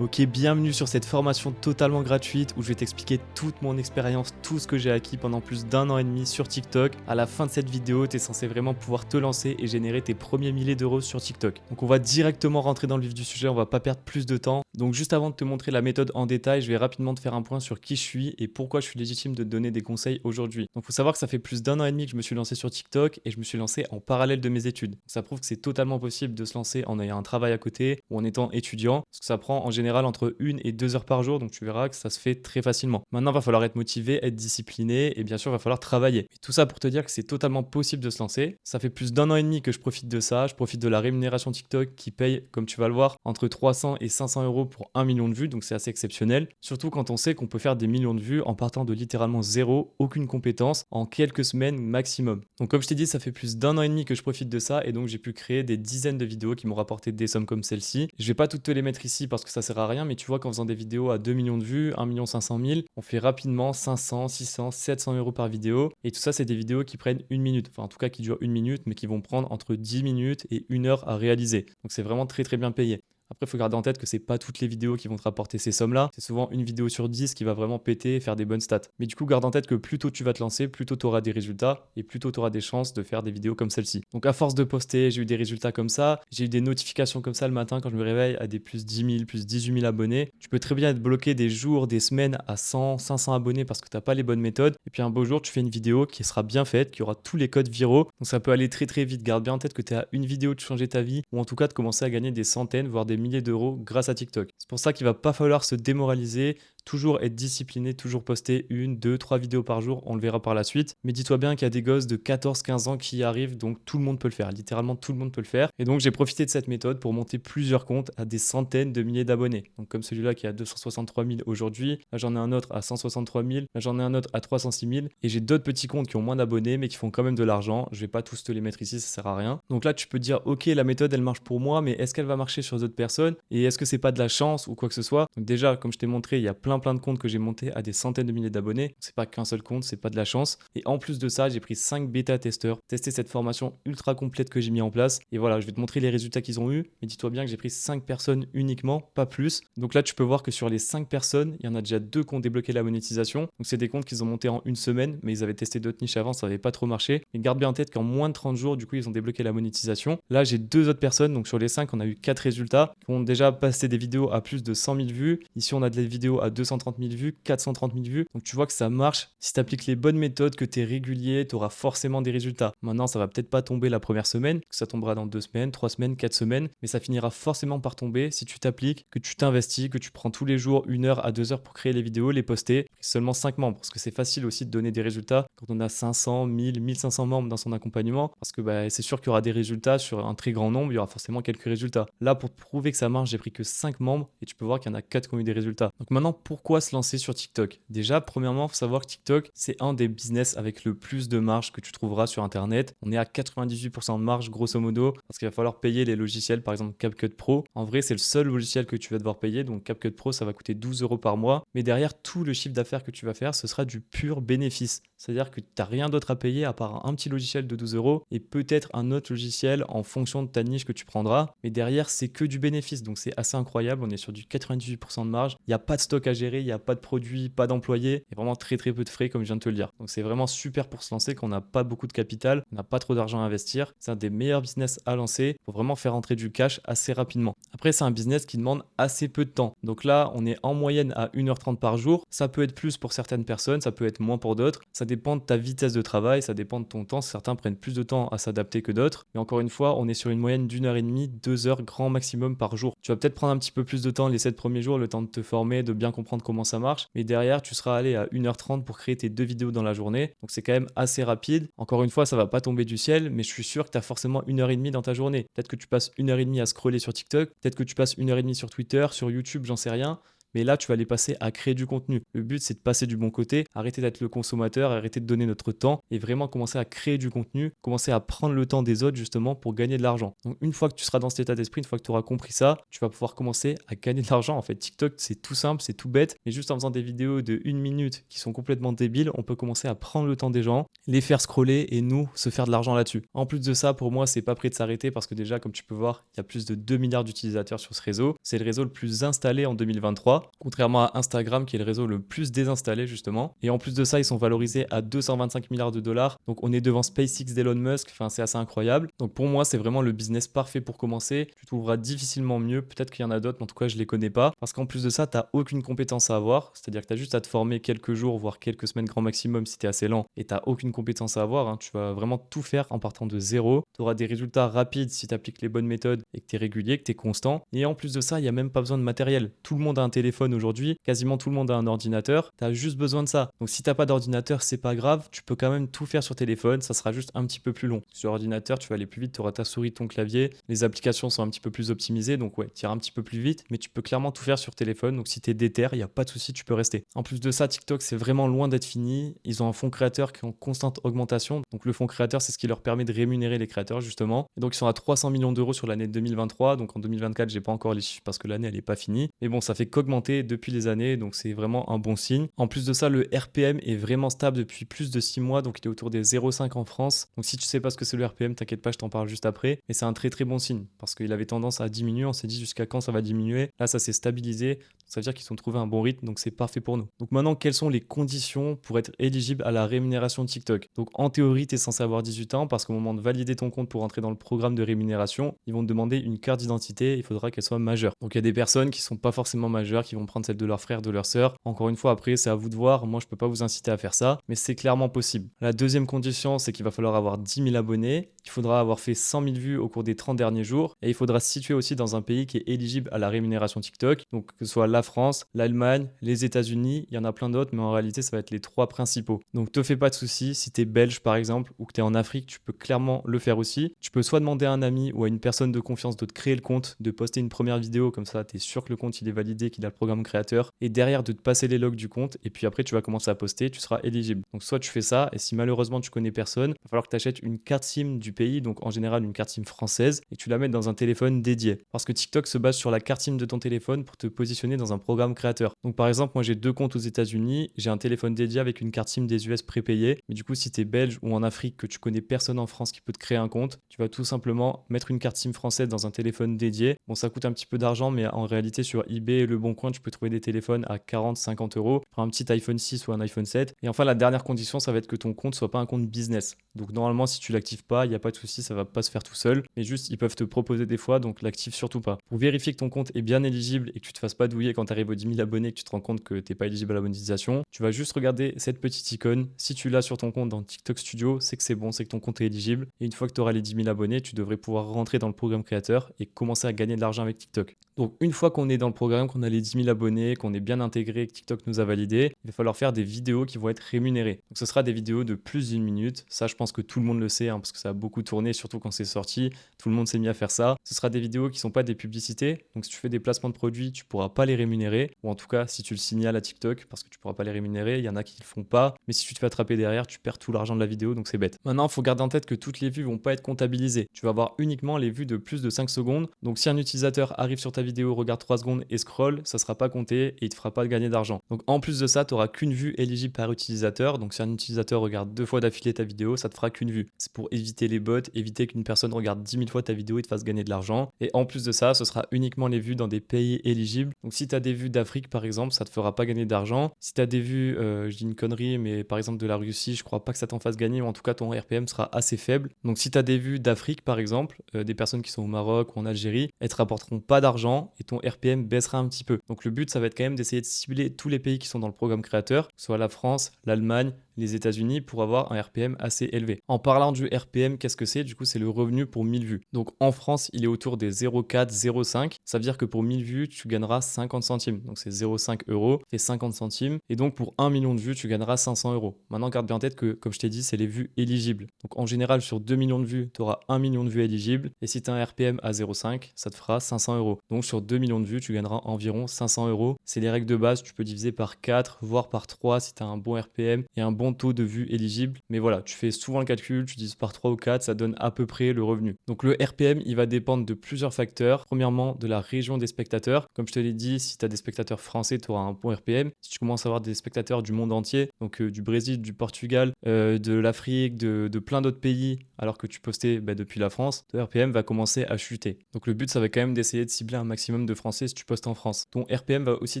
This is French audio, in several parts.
Ok, bienvenue sur cette formation totalement gratuite où je vais t'expliquer toute mon expérience, tout ce que j'ai acquis pendant plus d'un an et demi sur TikTok. À la fin de cette vidéo, tu es censé vraiment pouvoir te lancer et générer tes premiers milliers d'euros sur TikTok. Donc on va directement rentrer dans le vif du sujet, on va pas perdre plus de temps. Donc juste avant de te montrer la méthode en détail, je vais rapidement te faire un point sur qui je suis et pourquoi je suis légitime de te donner des conseils aujourd'hui. Donc il faut savoir que ça fait plus d'un an et demi que je me suis lancé sur TikTok et je me suis lancé en parallèle de mes études. Ça prouve que c'est totalement possible de se lancer en ayant un travail à côté ou en étant étudiant, parce que ça prend en général entre 1 et 2 heures par jour, donc tu verras que ça se fait très facilement. Maintenant, il va falloir être motivé, être discipliné et bien sûr, il va falloir travailler. Et tout ça pour te dire que c'est totalement possible de se lancer. Ça fait plus d'un an et demi que je profite de ça. Je profite de la rémunération TikTok qui paye, comme tu vas le voir, entre 300 et 500 euros pour 1 million de vues, donc c'est assez exceptionnel. Surtout quand on sait qu'on peut faire des millions de vues en partant de littéralement zéro, aucune compétence, en quelques semaines maximum. Donc comme je t'ai dit, ça fait plus d'un an et demi que je profite de ça et donc j'ai pu créer des dizaines de vidéos qui m'ont rapporté des sommes comme celle-ci. Je vais pas toutes te les mettre ici parce que ça sert à rien, mais tu vois qu'en faisant des vidéos à 2 millions de vues, 1 500 000, on fait rapidement 500, 600, 700 euros par vidéo. Et tout ça, c'est des vidéos qui prennent 1 minute. Enfin, en tout cas, qui durent 1 minute, mais qui vont prendre entre 10 minutes et 1 heure à réaliser. Donc, c'est vraiment très, très bien payé. Après, il faut garder en tête que c'est pas toutes les vidéos qui vont te rapporter ces sommes-là. C'est souvent une vidéo sur 10 qui va vraiment péter et faire des bonnes stats. Mais du coup, garde en tête que plus tôt tu vas te lancer, plus tôt tu auras des résultats et plus tôt tu auras des chances de faire des vidéos comme celle-ci. Donc, à force de poster, j'ai eu des résultats comme ça. J'ai eu des notifications comme ça le matin quand je me réveille à des plus 10 000, plus 18 000 abonnés. Tu peux très bien être bloqué des jours, des semaines à 100, 500 abonnés parce que tu n'as pas les bonnes méthodes. Et puis un beau jour, tu fais une vidéo qui sera bien faite, qui aura tous les codes viraux. Donc, ça peut aller très très vite. Garde bien en tête que tu es à une vidéo de changer ta vie ou en tout cas de commencer à gagner des centaines, voire des milliers d'euros grâce à TikTok. C'est pour ça qu'il va pas falloir se démoraliser, toujours être discipliné, toujours poster 1, 2, 3 vidéos par jour, on le verra par la suite. Mais dis-toi bien qu'il y a des gosses de 14, 15 ans qui y arrivent, donc tout le monde peut le faire, littéralement tout le monde peut le faire. Et donc j'ai profité de cette méthode pour monter plusieurs comptes à des centaines de milliers d'abonnés. Donc comme celui-là qui a 263 000 aujourd'hui, là j'en ai un autre à 163 000, là j'en ai un autre à 306 000, et j'ai d'autres petits comptes qui ont moins d'abonnés mais qui font quand même de l'argent. Je vais pas tous te les mettre ici, ça sert à rien. Donc là tu peux te dire ok, la méthode elle marche pour moi, mais est-ce qu'elle va marcher sur d'autres personnes et est-ce que c'est pas de la chance ou quoi que ce soit? Donc déjà comme je t'ai montré, il y a plein de comptes que j'ai montés à des centaines de milliers d'abonnés. C'est pas qu'un seul compte, c'est pas de la chance. Et en plus de ça, j'ai pris 5 bêta-testeurs, testé cette formation ultra complète que j'ai mis en place. Et voilà, je vais te montrer les résultats qu'ils ont eu. Mais dis-toi bien que j'ai pris 5 personnes uniquement, pas plus. Donc là, tu peux voir que sur les 5 personnes, il y en a déjà 2 qui ont débloqué la monétisation. Donc c'est des comptes qu'ils ont montés en une semaine, mais ils avaient testé d'autres niches avant, ça n'avait pas trop marché. Mais garde bien en tête qu'en moins de 30 jours, du coup, ils ont débloqué la monétisation. Là, j'ai 2 autres personnes. Donc sur les 5, on a eu 4 résultats qui ont déjà passé des vidéos à plus de 100 000 vues. Ici, on a des vidéos à 230 000 vues, 430 000 vues. Donc tu vois que ça marche. Si tu appliques les bonnes méthodes, que tu es régulier, tu auras forcément des résultats. Maintenant, ça va peut-être pas tomber la première semaine, que ça tombera dans 2 semaines, 3 semaines, 4 semaines, mais ça finira forcément par tomber si tu t'appliques, que tu t'investis, que tu prends tous les jours 1 heure à 2 heures pour créer les vidéos, les poster. Seulement 5 membres, parce que c'est facile aussi de donner des résultats quand on a 500, 1000, 1500 membres dans son accompagnement, parce que c'est sûr qu'il y aura des résultats sur un très grand nombre, il y aura forcément quelques résultats. Là, pour te prouver que ça marche, j'ai pris que 5 membres et tu peux voir qu'il y en a 4 qui ont eu des résultats. Donc maintenant, pourquoi se lancer sur TikTok? Déjà, premièrement, il faut savoir que TikTok, c'est un des business avec le plus de marge que tu trouveras sur Internet. On est à 98% de marge, grosso modo, parce qu'il va falloir payer les logiciels, par exemple CapCut Pro. En vrai, c'est le seul logiciel que tu vas devoir payer. Donc CapCut Pro, ça va coûter 12 euros par mois. Mais derrière, tout le chiffre d'affaires que tu vas faire, ce sera du pur bénéfice. C'est-à-dire que tu n'as rien d'autre à payer à part un petit logiciel de 12 euros et peut-être un autre logiciel en fonction de ta niche que tu prendras. Mais derrière, c'est que du bénéfice. Donc c'est assez incroyable. On est sur du 98% de marge. Il n'y a pas de stock à gérer, il n'y a pas de produits, pas d'employés. Il y a vraiment très peu de frais, comme je viens de te le dire. Donc c'est vraiment super pour se lancer quand on n'a pas beaucoup de capital, on n'a pas trop d'argent à investir. C'est un des meilleurs business à lancer pour vraiment faire entrer du cash assez rapidement. Après, c'est un business qui demande assez peu de temps. Donc là, on est en moyenne à 1 h 30 par jour. Ça peut être plus pour certaines personnes, ça peut être moins pour d'autres. Ça dépend de ta vitesse de travail, ça dépend de ton temps. Certains prennent plus de temps à s'adapter que d'autres. Mais encore une fois, on est sur une moyenne d'1 h 30, 2 heures grand maximum par jour. Tu vas peut-être prendre un petit peu plus de temps les 7 premiers jours, le temps de te former, de bien comprendre comment ça marche. Mais derrière, tu seras allé à 1 h 30 pour créer tes 2 vidéos dans la journée. Donc c'est quand même assez rapide. Encore une fois, ça va pas tomber du ciel, mais je suis sûr que tu as forcément 1 h 30 dans ta journée. Peut-être que tu passes 1 h 30 à scroller sur TikTok, peut-être que tu passes 1 h 30 sur Twitter, sur YouTube, j'en sais rien. Mais là, tu vas les passer à créer du contenu. Le but, c'est de passer du bon côté, arrêter d'être le consommateur, arrêter de donner notre temps et vraiment commencer à créer du contenu, commencer à prendre le temps des autres justement pour gagner de l'argent. Donc une fois que tu seras dans cet état d'esprit, une fois que tu auras compris ça, tu vas pouvoir commencer à gagner de l'argent. En fait, TikTok, c'est tout simple, c'est tout bête, mais juste en faisant des vidéos de 1 minute qui sont complètement débiles, on peut commencer à prendre le temps des gens, les faire scroller et nous, se faire de l'argent là-dessus. En plus de ça, pour moi, c'est pas prêt de s'arrêter parce que déjà, comme tu peux voir, il y a plus de 2 milliards d'utilisateurs sur ce réseau. C'est le réseau le plus installé en 2023, contrairement à Instagram qui est le réseau le plus désinstallé justement. Et en plus de ça, ils sont valorisés à 225 milliards de dollars. Donc on est devant SpaceX d'Elon Musk, enfin c'est assez incroyable. Donc pour moi, c'est vraiment le business parfait pour commencer. Tu trouveras difficilement mieux, peut-être qu'il y en a d'autres, mais en tout cas, je les connais pas. Parce qu'en plus de ça, tu n'as aucune compétence à avoir, c'est-à-dire que tu as juste à te former quelques jours, voire quelques semaines grand maximum si tu es assez lent et tu n'as aucune compétence à avoir. Tu vas vraiment tout faire en partant de zéro. Tu auras des résultats rapides si tu appliques les bonnes méthodes et que tu es régulier, que tu es constant. Et en plus de ça, il n'y a même pas besoin de matériel. Tout le monde a un téléphone aujourd'hui, quasiment tout le monde a un ordinateur. Tu as juste besoin de ça. Donc si tu n'as pas d'ordinateur, c'est pas grave, tu peux quand même tout faire sur téléphone, ça sera juste un petit peu plus long. Sur ordinateur, tu vas aller plus vite, tu auras ta souris, ton clavier, les applications sont un petit peu plus optimisées, donc ouais, tu iras un petit peu plus vite, mais tu peux clairement tout faire sur téléphone. Donc si tu es déter, il n'y a pas de souci, tu peux rester. En plus de ça, TikTok, c'est vraiment loin d'être fini. Ils ont un fonds créateur qui est en constante augmentation. Donc le fonds créateur, c'est ce qui leur permet de rémunérer les créateurs justement. Et donc ils sont à 300 millions d'euros sur l'année 2023. Donc en 2024, j'ai pas encore les chiffres parce que l'année elle est pas finie. Mais bon, ça fait qu'augmenter depuis les années, donc c'est vraiment un bon signe. En plus de ça, le RPM est vraiment stable depuis plus de 6 mois, donc il est autour des 0,5 en France. Donc si tu sais pas ce que c'est le RPM, t'inquiète pas, je t'en parle juste après. Mais c'est un très très bon signe parce qu'il avait tendance à diminuer. On s'est dit jusqu'à quand ça va diminuer. Là, ça s'est stabilisé. Ça veut dire qu'ils ont trouvé un bon rythme, donc c'est parfait pour nous. Donc maintenant, quelles sont les conditions pour être éligible à la rémunération de TikTok? Donc en théorie, tu es censé avoir 18 ans parce qu'au moment de valider ton compte pour entrer dans le programme de rémunération, ils vont te demander une carte d'identité, il faudra qu'elle soit majeure. Donc il y a des personnes qui sont pas forcément majeures, qui vont prendre celle de leur frère, de leur sœur. Encore une fois, après, c'est à vous de voir. Moi, je peux pas vous inciter à faire ça, mais c'est clairement possible. La deuxième condition, c'est qu'il va falloir avoir 10 000 abonnés. Il faudra avoir fait 100 000 vues au cours des 30 derniers jours et il faudra se situer aussi dans un pays qui est éligible à la rémunération TikTok. Donc que ce soit la France, l'Allemagne, les États-Unis, il y en a plein d'autres, mais en réalité, ça va être les 3 principaux. Donc te fais pas de soucis, si tu es belge par exemple ou que tu es en Afrique, tu peux clairement le faire aussi. Tu peux soit demander à un ami ou à une personne de confiance de te créer le compte, de poster une première vidéo, comme ça tu es sûr que le compte il est validé, qu'il a le programme créateur, et derrière de te passer les logs du compte, et puis après tu vas commencer à poster, tu seras éligible. Donc soit tu fais ça, et si malheureusement tu connais personne, il va falloir que tu achètes une carte SIM du pays, donc en général une carte SIM française, et tu la mets dans un téléphone dédié. Parce que TikTok se base sur la carte SIM de ton téléphone pour te positionner dans un programme créateur. Donc par exemple, moi j'ai 2 comptes aux États-Unis, j'ai un téléphone dédié avec une carte SIM des US prépayée, mais du coup si tu es belge ou en Afrique que tu connais personne en France qui peut te créer un compte, tu vas tout simplement mettre une carte SIM française dans un téléphone dédié. Bon, ça coûte un petit peu d'argent, mais en réalité sur eBay et Le Bon Coin, tu peux trouver des téléphones à 40-50 euros pour un petit iPhone 6 ou un iPhone 7. Et enfin, la dernière condition, ça va être que ton compte soit pas un compte business. Donc normalement, si tu l'actives pas, il n'y a pas de souci, ça va pas se faire tout seul, mais juste ils peuvent te proposer des fois, donc l'active surtout pas. Pour vérifier que ton compte est bien éligible et que tu te fasses pas douiller quand tu arrives aux 10 000 abonnés, que tu te rends compte que t'es pas éligible à la monétisation, tu vas juste regarder cette petite icône. Si tu l'as sur ton compte dans TikTok Studio, c'est que c'est bon, c'est que ton compte est éligible. Et une fois que tu auras les 10 000 abonnés, tu devrais pouvoir rentrer dans le programme créateur et commencer à gagner de l'argent avec TikTok. Donc une fois qu'on est dans le programme, qu'on a les 10 000 abonnés, qu'on est bien intégré, que TikTok nous a validé, il va falloir faire des vidéos qui vont être rémunérées. Donc ce sera des vidéos de plus d'1 minute. Ça, je pense que tout le monde le sait, parce que ça a beaucoup tourné, surtout quand c'est sorti. Tout le monde s'est mis à faire ça. Ce sera des vidéos qui ne sont pas des publicités. Donc si tu fais des placements de produits, tu ne pourras pas les rémunérer. Ou en tout cas, si tu le signales à TikTok, parce que tu ne pourras pas les rémunérer. Il y en a qui ne le font pas. Mais si tu te fais attraper derrière, tu perds tout l'argent de la vidéo, donc c'est bête. Maintenant, il faut garder en tête que toutes les vues ne vont pas être comptabilisées. Tu vas avoir uniquement les vues de plus de 5 secondes. Donc si un utilisateur arrive sur ta vidéo, regarde 3 secondes et scroll, ça ne sera pas compté et il ne te fera pas gagner d'argent. Donc en plus de ça, tu n'auras qu'une vue éligible par utilisateur. Donc si un utilisateur regarde 2 fois d'affilée ta vidéo, ça te fera qu'une vue. C'est pour éviter les bots, éviter qu'une personne regarde 10 000 fois ta vidéo et te fasse gagner de l'argent. Et en plus de ça, ce sera uniquement les vues dans des pays éligibles. Donc si tu as des vues d'Afrique par exemple, ça te fera pas gagner d'argent. Si tu as des vues, je dis une connerie, mais par exemple de la Russie, je crois pas que ça t'en fasse gagner, ou en tout cas ton RPM sera assez faible. Donc si tu as des vues d'Afrique par exemple, des personnes qui sont au Maroc ou en Algérie, elles te rapporteront pas d'argent et ton RPM baissera un petit peu. Donc le but, ça va être quand même d'essayer de cibler tous les pays qui sont dans le programme créateur, que ce soit la France, l'Allemagne, les États-Unis pour avoir un RPM assez élevé. En parlant du RPM, qu'est-ce que c'est? Du coup, c'est le revenu pour 1000 vues. Donc en France, il est autour des 0,4, 0,5. Ça veut dire que pour 1000 vues, tu gagneras 50 centimes. Donc c'est 0,5 euros, fait 50 centimes. Et donc pour 1 million de vues, tu gagneras 500 euros. Maintenant, garde bien en tête que, comme je t'ai dit, c'est les vues éligibles. Donc en général, sur 2 millions de vues, tu auras 1 million de vues éligibles. Et si tu as un RPM à 0,5, ça te fera 500 euros. Donc sur 2 millions de vues, tu gagneras environ 500 euros. C'est les règles de base. Tu peux diviser par 4, voire par 3 si tu as un bon RPM et un bon taux de vues éligible. Mais voilà, tu fais souvent le calcul, tu divises par 3 ou 4, ça donne à peu près le revenu. Donc le RPM, il va dépendre de plusieurs facteurs. Premièrement, de la région des spectateurs. Comme je te l'ai dit, si tu as des spectateurs français, tu auras un bon RPM. Si tu commences à avoir des spectateurs du monde entier, donc du Brésil, du Portugal, de l'Afrique, de plein d'autres pays, alors que tu postais depuis la France, ton RPM va commencer à chuter. Donc le but, ça va quand même d'essayer de cibler un maximum de Français si tu postes en France. Ton RPM va aussi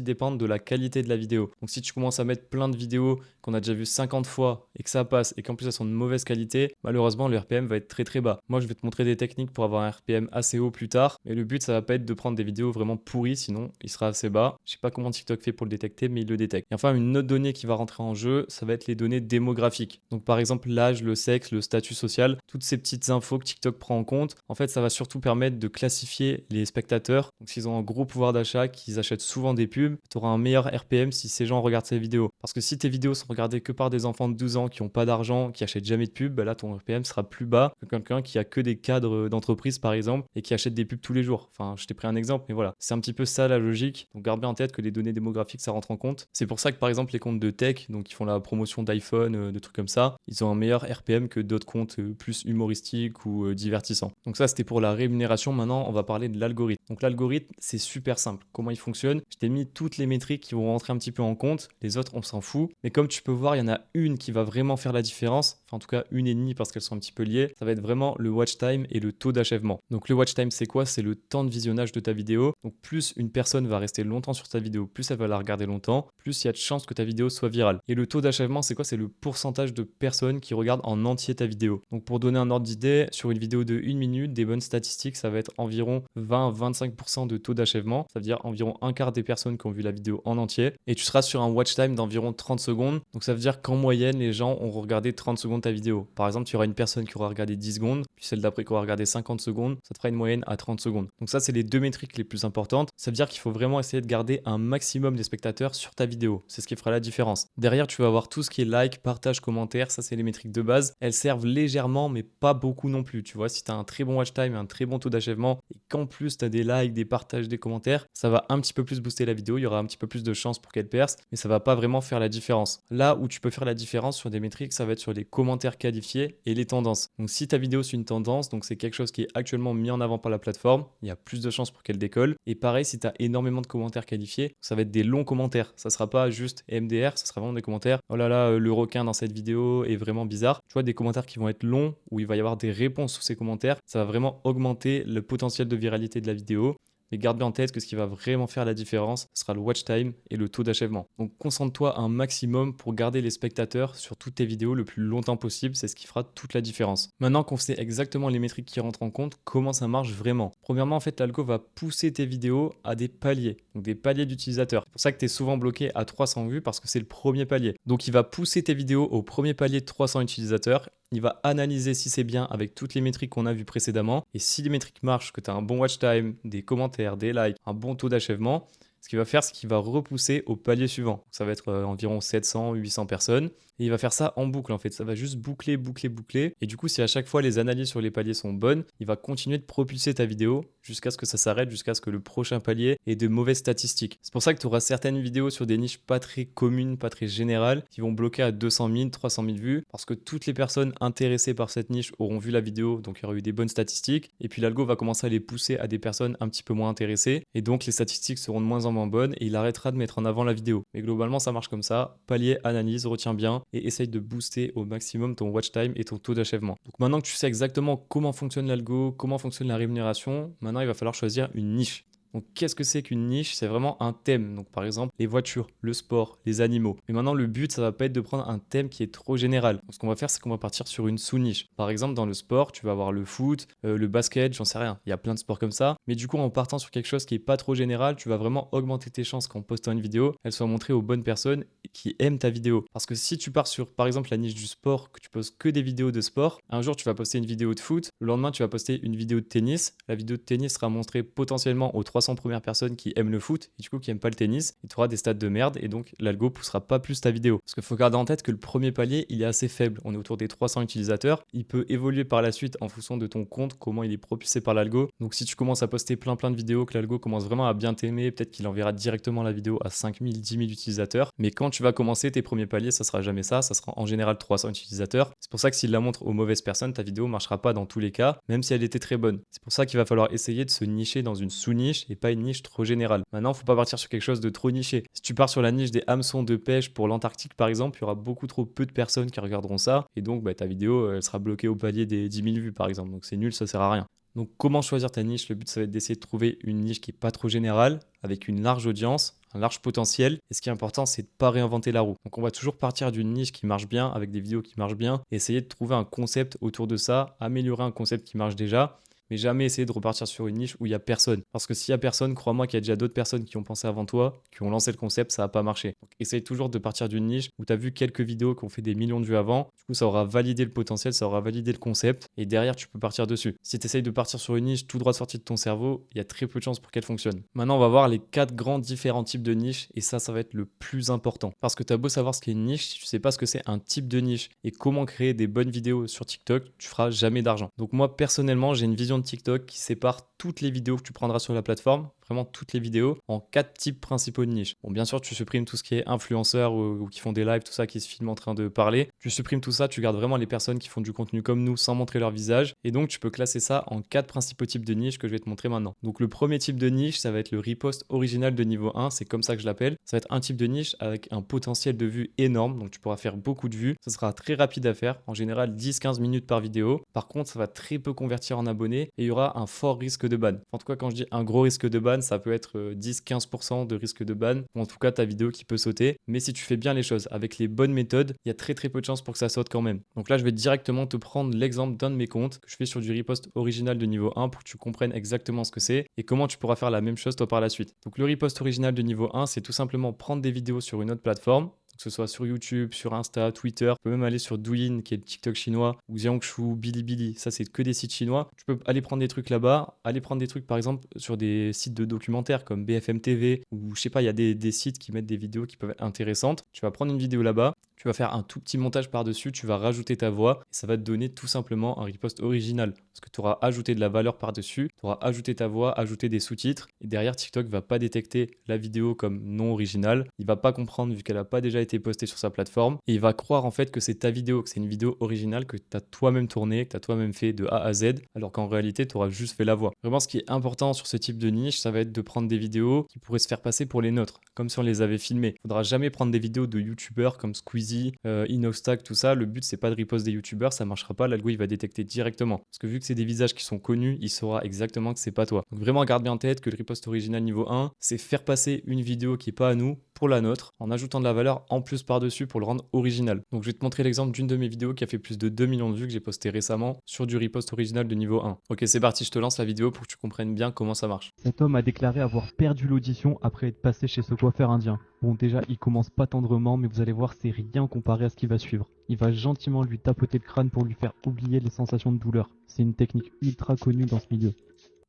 dépendre de la qualité de la vidéo. Donc si tu commences à mettre plein de vidéos qu'on a déjà vues 50 fois et que ça passe et qu'en plus elles sont de mauvaise qualité, malheureusement le RPM va être très très bas. Moi je vais te montrer des techniques pour avoir un RPM assez haut plus tard, mais le but ça va pas être de prendre des vidéos vraiment pourries, sinon il sera assez bas. Je sais pas comment TikTok fait pour le détecter, mais il le détecte. Et enfin une autre donnée qui va rentrer en jeu, ça va être les données démographiques. Donc par exemple l'âge, le sexe, le statut social, toutes ces petites infos que TikTok prend en compte, en fait ça va surtout permettre de classifier les spectateurs. Donc s'ils ont un gros pouvoir d'achat, qu'ils achètent souvent des pubs, tu auras un meilleur RPM si ces gens regardent ces vidéos. Parce que si tes vidéos sont regardées que par des enfants de 12 ans qui n'ont pas d'argent, qui achètent jamais de pub, là ton RPM sera plus bas que quelqu'un qui a que des cadres d'entreprise par exemple et qui achète des pubs tous les jours. Enfin, je t'ai pris un exemple, mais voilà, c'est un petit peu ça la logique. Donc garde bien en tête que les données démographiques ça rentre en compte. C'est pour ça que par exemple les comptes de tech, donc qui font la promotion d'iPhone, de trucs comme ça, ils ont un meilleur RPM que d'autres comptes plus humoristiques ou divertissants. Donc ça c'était pour la rémunération. Maintenant on va parler de l'algorithme. Donc l'algorithme c'est super simple. Comment il fonctionne? Je t'ai mis toutes les métriques qui vont rentrer un petit peu en compte. Les autres on s'en fout. Mais comme tu peux voir, il y en a une qui va vraiment faire la différence. Enfin en tout cas une et demie parce qu'elles sont un petit peu liées. Ça va être vraiment le watch time et le taux d'achèvement. Donc le watch time c'est quoi? C'est le temps de visionnage de ta vidéo. Donc plus une personne va rester longtemps sur ta vidéo, plus elle va la regarder longtemps, plus il y a de chances que ta vidéo soit virale. Et le taux d'achèvement c'est quoi? C'est le pourcentage de personnes qui regardent en entier ta vidéo. Donc pour donner un ordre d'idée, sur une vidéo de 1 minute, des bonnes statistiques, ça va être environ 20-25% de taux d'achèvement. Ça veut dire environ un quart des personnes qui ont vu la vidéo en entier. Et tu seras sur un watch time d'environ 30 secondes. Donc ça veut dire qu'en moyenne, les gens ont regardé 30 secondes ta vidéo. Par exemple, tu auras une personne qui aura regardé 10 secondes, puis celle d'après qui aura regardé 50 secondes. Ça te fera une moyenne à 30 secondes. Donc ça, c'est les deux métriques les plus importantes. Ça veut dire qu'il faut vraiment essayer de garder un maximum des spectateurs sur ta vidéo. C'est ce qui fera la différence. Derrière, tu vas avoir tout ce qui est like, partage, commentaire. Ça, c'est les métriques de base. Elles servent légèrement, mais pas beaucoup non plus. Tu vois, si tu as un très bon watch time et un très bon taux d'achèvement et qu'en plus tu as des likes, des partages, des commentaires, ça va un petit peu plus booster la vidéo. Il y aura un petit peu plus de chances pour qu'elle perce, mais ça va pas vraiment faire la différence. Là où tu peux faire la différence sur des métriques, ça va être sur les commentaires qualifiés et les tendances. Donc si ta vidéo suit une tendance, donc c'est quelque chose qui est actuellement mis en avant par la plateforme, il y a plus de chances pour qu'elle décolle. Et pareil, si tu as énormément de commentaires qualifiés, ça va être des longs commentaires. Ça sera pas juste MDR, ça sera vraiment des commentaires. Oh là là, le requin dans cette vidéo est vraiment bizarre. Tu vois, des commentaires qui vont être longs où il va y avoir des réponses sous ces commentaires. Ça va vraiment augmenter le potentiel de viralité de la vidéo. Mais garde bien en tête que ce qui va vraiment faire la différence, ce sera le watch time et le taux d'achèvement. Donc concentre-toi un maximum pour garder les spectateurs sur toutes tes vidéos le plus longtemps possible, c'est ce qui fera toute la différence. Maintenant qu'on sait exactement les métriques qui rentrent en compte, comment ça marche vraiment? Premièrement, en fait, l'algo va pousser tes vidéos à des paliers, donc des paliers d'utilisateurs. C'est pour ça que tu es souvent bloqué à 300 vues parce que c'est le premier palier. Donc il va pousser tes vidéos au premier palier de 300 utilisateurs. Il va analyser si c'est bien avec toutes les métriques qu'on a vues précédemment. Et si les métriques marchent, que tu as un bon watch time, des commentaires, des likes, un bon taux d'achèvement, ce qu'il va faire, c'est qu'il va repousser au palier suivant. Ça va être environ 700, 800 personnes. Et il va faire ça en boucle en fait. Ça va juste boucler, boucler, boucler. Et du coup, si à chaque fois les analyses sur les paliers sont bonnes, il va continuer de propulser ta vidéo jusqu'à ce que ça s'arrête, jusqu'à ce que le prochain palier ait de mauvaises statistiques. C'est pour ça que tu auras certaines vidéos sur des niches pas très communes, pas très générales, qui vont bloquer à 200 000, 300 000 vues, parce que toutes les personnes intéressées par cette niche auront vu la vidéo, donc il y aura eu des bonnes statistiques. Et puis l'algo va commencer à les pousser à des personnes un petit peu moins intéressées. Et donc les statistiques seront de moins en moins bonnes et il arrêtera de mettre en avant la vidéo. Mais globalement, ça marche comme ça. Palier, analyse, retiens bien et essaye de booster au maximum ton watch time et ton taux d'achèvement. Donc maintenant que tu sais exactement comment fonctionne l'algo, comment fonctionne la rémunération, maintenant il va falloir choisir une niche. Donc qu'est-ce que c'est qu'une niche? C'est vraiment un thème. Donc par exemple les voitures, le sport, les animaux. Mais maintenant le but ça va pas être de prendre un thème qui est trop général. Donc, ce qu'on va faire c'est qu'on va partir sur une sous-niche. Par exemple dans le sport tu vas avoir le foot, le basket, j'en sais rien. Il y a plein de sports comme ça. Mais du coup en partant sur quelque chose qui est pas trop général, tu vas vraiment augmenter tes chances qu'en postant une vidéo, elle soit montrée aux bonnes personnes qui aiment ta vidéo. Parce que si tu pars sur, par exemple, la niche du sport, que tu postes que des vidéos de sport, un jour, tu vas poster une vidéo de foot, le lendemain, tu vas poster une vidéo de tennis. La vidéo de tennis sera montrée potentiellement aux 300 premières personnes qui aiment le foot et du coup qui n'aiment pas le tennis. Et tu auras des stats de merde et donc l'algo poussera pas plus ta vidéo. Parce qu'il faut garder en tête que le premier palier, il est assez faible. On est autour des 300 utilisateurs. Il peut évoluer par la suite en fonction de ton compte, comment il est propulsé par l'algo. Donc si tu commences à poster plein de vidéos, que l'algo commence vraiment à bien t'aimer, peut-être qu'il enverra directement la vidéo à 5000, 10 000 utilisateurs. Mais quand tu vas commencer tes premiers paliers, ça sera jamais ça sera en général 300 utilisateurs. C'est pour ça que s'il la montre aux mauvaises personnes, ta vidéo marchera pas dans tous les cas, même si elle était très bonne. C'est pour ça qu'il va falloir essayer de se nicher dans une sous-niche et pas une niche trop générale. Maintenant, faut pas partir sur quelque chose de trop niché. Si tu pars sur la niche des hameçons de pêche pour l'Antarctique par exemple, il y aura beaucoup trop peu de personnes qui regarderont ça et donc ta vidéo elle sera bloquée au palier des 10 000 vues par exemple. Donc c'est nul, ça sert à rien. Donc comment choisir ta niche? Le but ça va être d'essayer de trouver une niche qui est pas trop générale, avec une large audience, un large potentiel. Et ce qui est important, c'est de pas réinventer la roue. Donc on va toujours partir d'une niche qui marche bien, avec des vidéos qui marchent bien, et essayer de trouver un concept autour de ça, améliorer un concept qui marche déjà, mais jamais essayer de repartir sur une niche où il n'y a personne. Parce que s'il y a personne, crois-moi qu'il y a déjà d'autres personnes qui ont pensé avant toi, qui ont lancé le concept, ça va pas marcher. Donc essaye toujours de partir d'une niche où tu as vu quelques vidéos qui ont fait des millions de vues avant. Du coup, ça aura validé le potentiel, ça aura validé le concept, et derrière, tu peux partir dessus. Si tu essayes de partir sur une niche tout droit sortie de ton cerveau, il y a très peu de chances pour qu'elle fonctionne. Maintenant, on va voir les 4 grands différents types de niches, et ça va être le plus important. Parce que tu as beau savoir ce qu'est une niche, si tu sais pas ce que c'est un type de niche et comment créer des bonnes vidéos sur TikTok, tu feras jamais d'argent. Donc moi, personnellement, j'ai une vision de TikTok qui sépare toutes les vidéos que tu prendras sur la plateforme, vraiment toutes les vidéos, en 4 types principaux de niches. Bon, bien sûr, tu supprimes tout ce qui est influenceurs ou qui font des lives, tout ça, qui se filment en train de parler. Tu supprimes tout ça, tu gardes vraiment les personnes qui font du contenu comme nous sans montrer leur visage. Et donc, tu peux classer ça en 4 principaux types de niches que je vais te montrer maintenant. Donc, le premier type de niche, ça va être le repost original de niveau 1. C'est comme ça que je l'appelle. Ça va être un type de niche avec un potentiel de vue énorme. Donc, tu pourras faire beaucoup de vues. Ça sera très rapide à faire. En général, 10-15 minutes par vidéo. Par contre, ça va très peu convertir en abonnés et il y aura un fort risque de ban. En tout cas, quand je dis un gros risque de ban, ça peut être 10-15% de risque de ban, ou en tout cas ta vidéo qui peut sauter. Mais si tu fais bien les choses avec les bonnes méthodes, il y a très peu de chances pour que ça saute quand même. Donc là, je vais directement te prendre l'exemple d'un de mes comptes que je fais sur du repost original de niveau 1 pour que tu comprennes exactement ce que c'est et comment tu pourras faire la même chose toi par la suite. Donc le repost original de niveau 1, c'est tout simplement prendre des vidéos sur une autre plateforme, que ce soit sur YouTube, sur Insta, Twitter. Tu peux même aller sur Douyin, qui est le TikTok chinois, ou Xiaohongshu, Bilibili. Ça, c'est que des sites chinois. Tu peux aller prendre des trucs là-bas, aller prendre des trucs, par exemple, sur des sites de documentaires comme BFM TV, ou je sais pas, il y a des sites qui mettent des vidéos qui peuvent être intéressantes. Tu vas prendre une vidéo là-bas, tu vas faire un tout petit montage par-dessus, tu vas rajouter ta voix, et ça va te donner tout simplement un repost original. Parce que tu auras ajouté de la valeur par-dessus, tu auras ajouté ta voix, ajouté des sous-titres, et derrière, TikTok va pas détecter la vidéo comme non originale. Il va pas comprendre vu qu'elle a pas déjà été postée sur sa plateforme, et il va croire en fait que c'est ta vidéo, que c'est une vidéo originale que tu as toi-même tournée, que tu as toi-même fait de A à Z, alors qu'en réalité, tu auras juste fait la voix. Vraiment, ce qui est important sur ce type de niche, ça va être de prendre des vidéos qui pourraient se faire passer pour les nôtres, comme si on les avait filmées. Il faudra jamais prendre des vidéos de youtubeurs comme Squeezie, Inoxtag, tout ça. Le but, c'est pas de repost des youtubeurs, ça marchera pas, l'algo il va détecter directement. Parce que vu que c'est des visages qui sont connus, il saura exactement que c'est pas toi. Donc vraiment, garde bien en tête que le repost original niveau 1, c'est faire passer une vidéo qui est pas à nous pour la nôtre, en ajoutant de la valeur en plus par-dessus pour le rendre original. Donc je vais te montrer l'exemple d'une de mes vidéos qui a fait plus de 2 millions de vues que j'ai posté récemment sur du repost original de niveau 1. Ok, c'est parti, je te lance la vidéo pour que tu comprennes bien comment ça marche. Cet homme a déclaré avoir perdu l'audition après être passé chez ce coiffeur indien. Bon, déjà, il commence pas tendrement, mais vous allez voir, c'est rien comparé à ce qui va suivre. Il va gentiment lui tapoter le crâne pour lui faire oublier les sensations de douleur. C'est une technique ultra connue dans ce milieu.